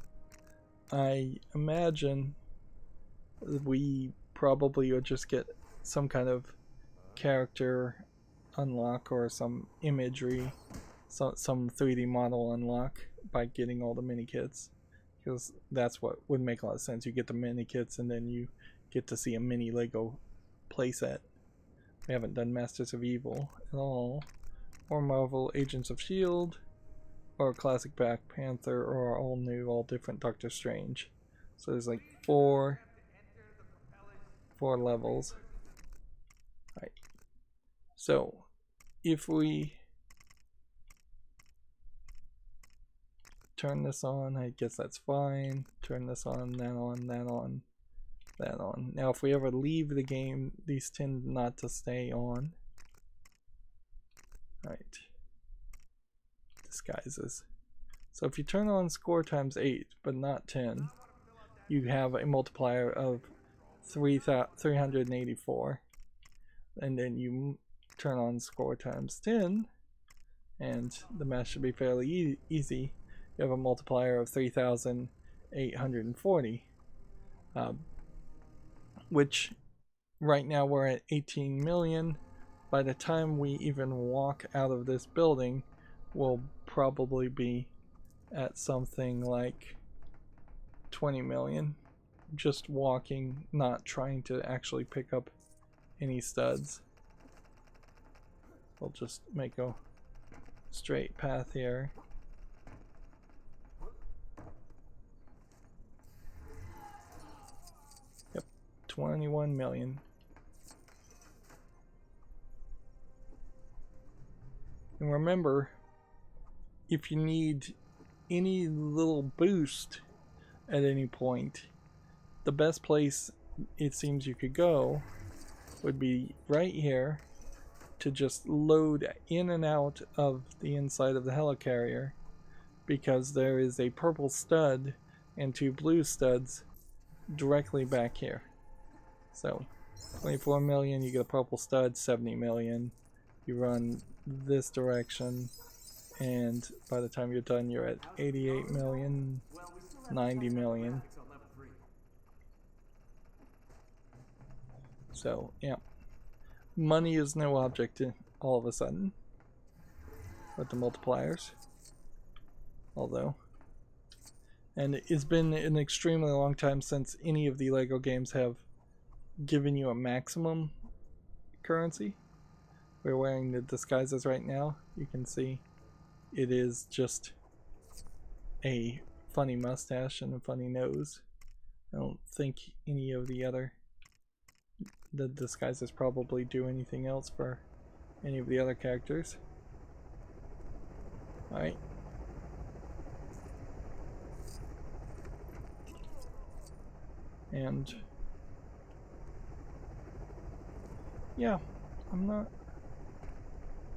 I imagine we probably would just get some kind of character unlock or some imagery, some 3D model unlock by getting all the mini kits, because that's what would make a lot of sense. You get the mini kits and then you get to see a mini Lego playset. We haven't done Masters of Evil at all, or Marvel Agents of S.H.I.E.L.D., or Classic Black Panther, or all new, all different Doctor Strange. So there's like four levels. Right. So if we turn this on, I guess that's fine. Turn this on, that on, that on, that on. Now if we ever leave the game, these tend not to stay on. Right. Disguises. So if you turn on score times 8 but not 10, you have a multiplier of 384, and then you turn on score times 10 and the math should be fairly easy. You have a multiplier of 3,840, which right now we're at 18 million. By the time we even walk out of this building, we'll probably be at something like 20 million. Just walking, not trying to actually pick up any studs. We'll just make a straight path here. Yep, 21 million. And remember, if you need any little boost at any point, the best place it seems you could go would be right here to just load in and out of the inside of the helicarrier, because there is a purple stud and 2 blue studs directly back here. So 24 million, you get a purple stud. 70 million, you run this direction, and by the time you're done, you're at 88 million, 90 million. So yeah, money is no object all of a sudden with the multipliers. Although, and it's been an extremely long time since any of the LEGO games have given you a maximum currency. We're wearing the disguises right now. You can see it is just a funny mustache and a funny nose. I don't think any of the disguises probably do anything else for any of the other characters. Alright. And yeah, I'm not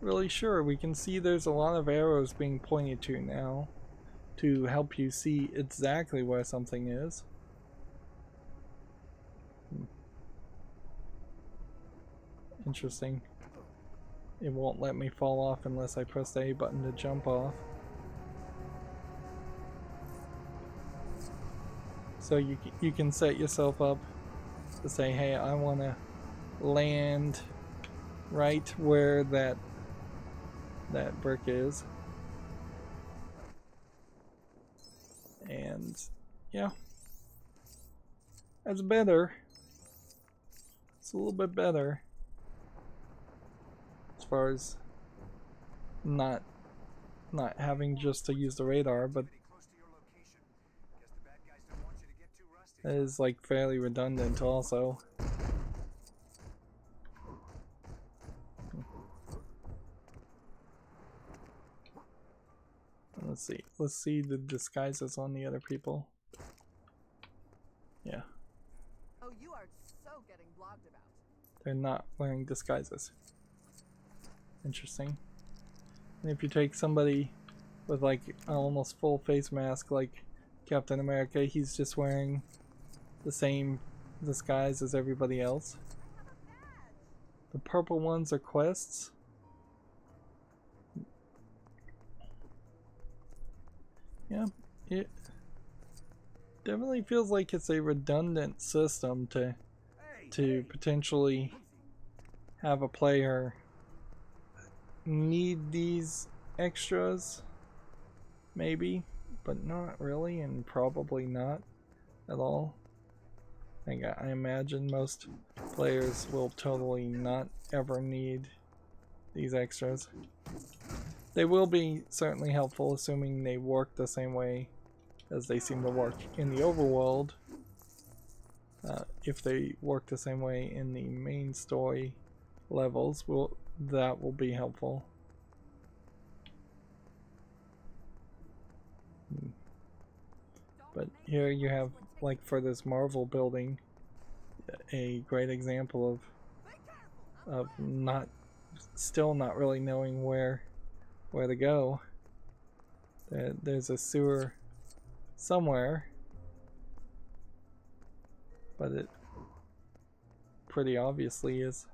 really sure. We can see there's a lot of arrows being pointed to now to help you see exactly where something is. Interesting. It won't let me fall off unless I press the A button to jump off. So you can set yourself up to say, hey, I want to land right where that brick is. And yeah, that's better. It's a little bit better as far as not having just to use the radar, but it is like fairly redundant also. Let's see the disguises on the other people. Yeah. Oh, you are so getting blogged about. They're not wearing disguises. Interesting. And if you take somebody with like an almost full face mask like Captain America, he's just wearing the same disguise as everybody else. The purple ones are quests. Yeah, it definitely feels like it's a redundant system to potentially have a player need these extras, maybe, but not really, and probably not at all. I imagine most players will totally not ever need these extras. They will be certainly helpful, assuming they work the same way as they seem to work in the overworld. If they work the same way in the main story levels, that will be helpful. But here you have, like for this Marvel building, a great example of still not really knowing where to go. There's a sewer somewhere, but it pretty obviously is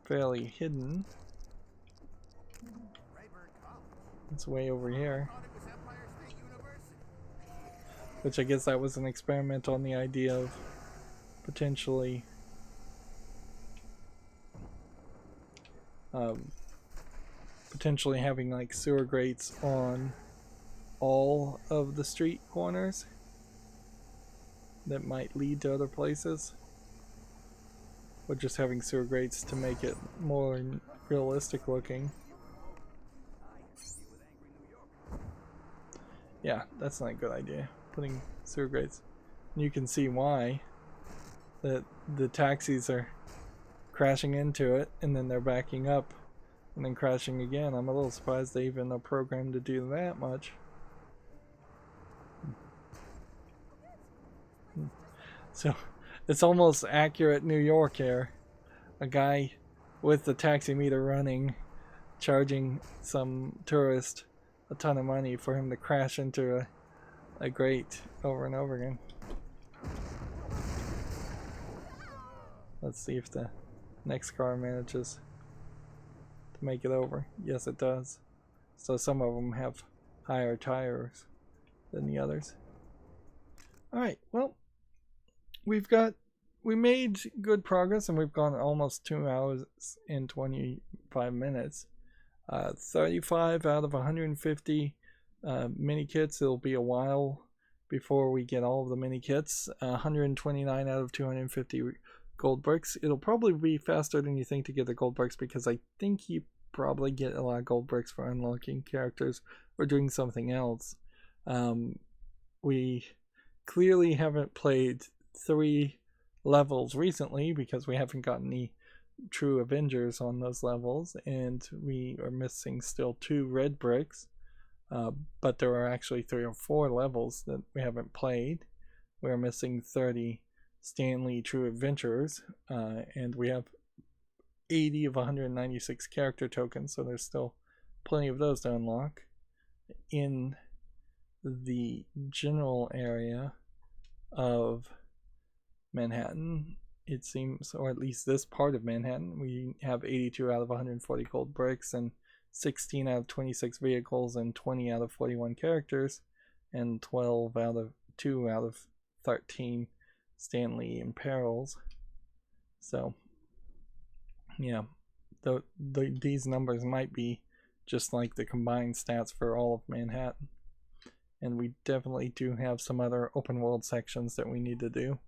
fairly hidden. It's way over here. Which I guess that was an experiment on the idea of potentially having like sewer grates on all of the street corners that might lead to other places, or just having sewer grates to make it more realistic looking. Yeah, that's not a good idea, putting sewer grates. And you can see why that the taxis are crashing into it and then they're backing up and then crashing again. I'm a little surprised they even are programmed to do that much. So it's almost accurate New York here. A guy with the taxi meter running, charging some tourist a ton of money for him to crash into a grate over and over again. Let's see if the next car manages to make it over. Yes, it does. So some of them have higher tires than the others. Alright, well, we made good progress, and we've gone almost 2 hours and 25 minutes. 35 out of 150 mini kits. It'll be a while before we get all of the mini kits. 129 out of 250 gold bricks. It'll probably be faster than you think to get the gold bricks, because I think you probably get a lot of gold bricks for unlocking characters or doing something else. We clearly haven't played 3 levels recently because we haven't gotten any true Avengers on those levels, and we are missing still 2 red bricks, but there are actually 3 or 4 levels that we haven't played. We're missing 30 Stanley True Adventurers, and we have 80 of 196 character tokens, so there's still plenty of those to unlock. In the general area of Manhattan, it seems, or at least this part of Manhattan. We have 82 out of 140 gold bricks and 16 out of 26 vehicles and 20 out of 41 characters and 2 out of 13 Stanley imperils. So yeah, these numbers might be just like the combined stats for all of Manhattan. And we definitely do have some other open world sections that we need to do.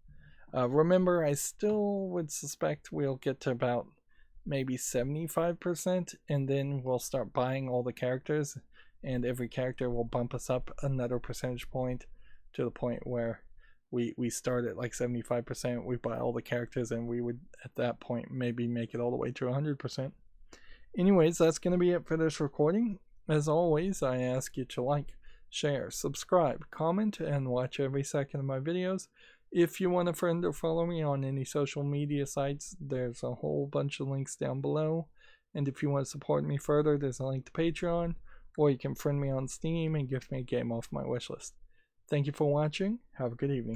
Remember, I still would suspect we'll get to about maybe 75%, and then we'll start buying all the characters, and every character will bump us up another percentage point to the point where we start at like 75%, we buy all the characters, and we would at that point maybe make it all the way to 100%. Anyways, that's going to be it for this recording. As always, I ask you to like, share, subscribe, comment, and watch every second of my videos. If you want a friend or follow me on any social media sites, there's a whole bunch of links down below. And if you want to support me further, there's a link to Patreon, or you can friend me on Steam and gift me a game off my wishlist. Thank you for watching. Have a good evening.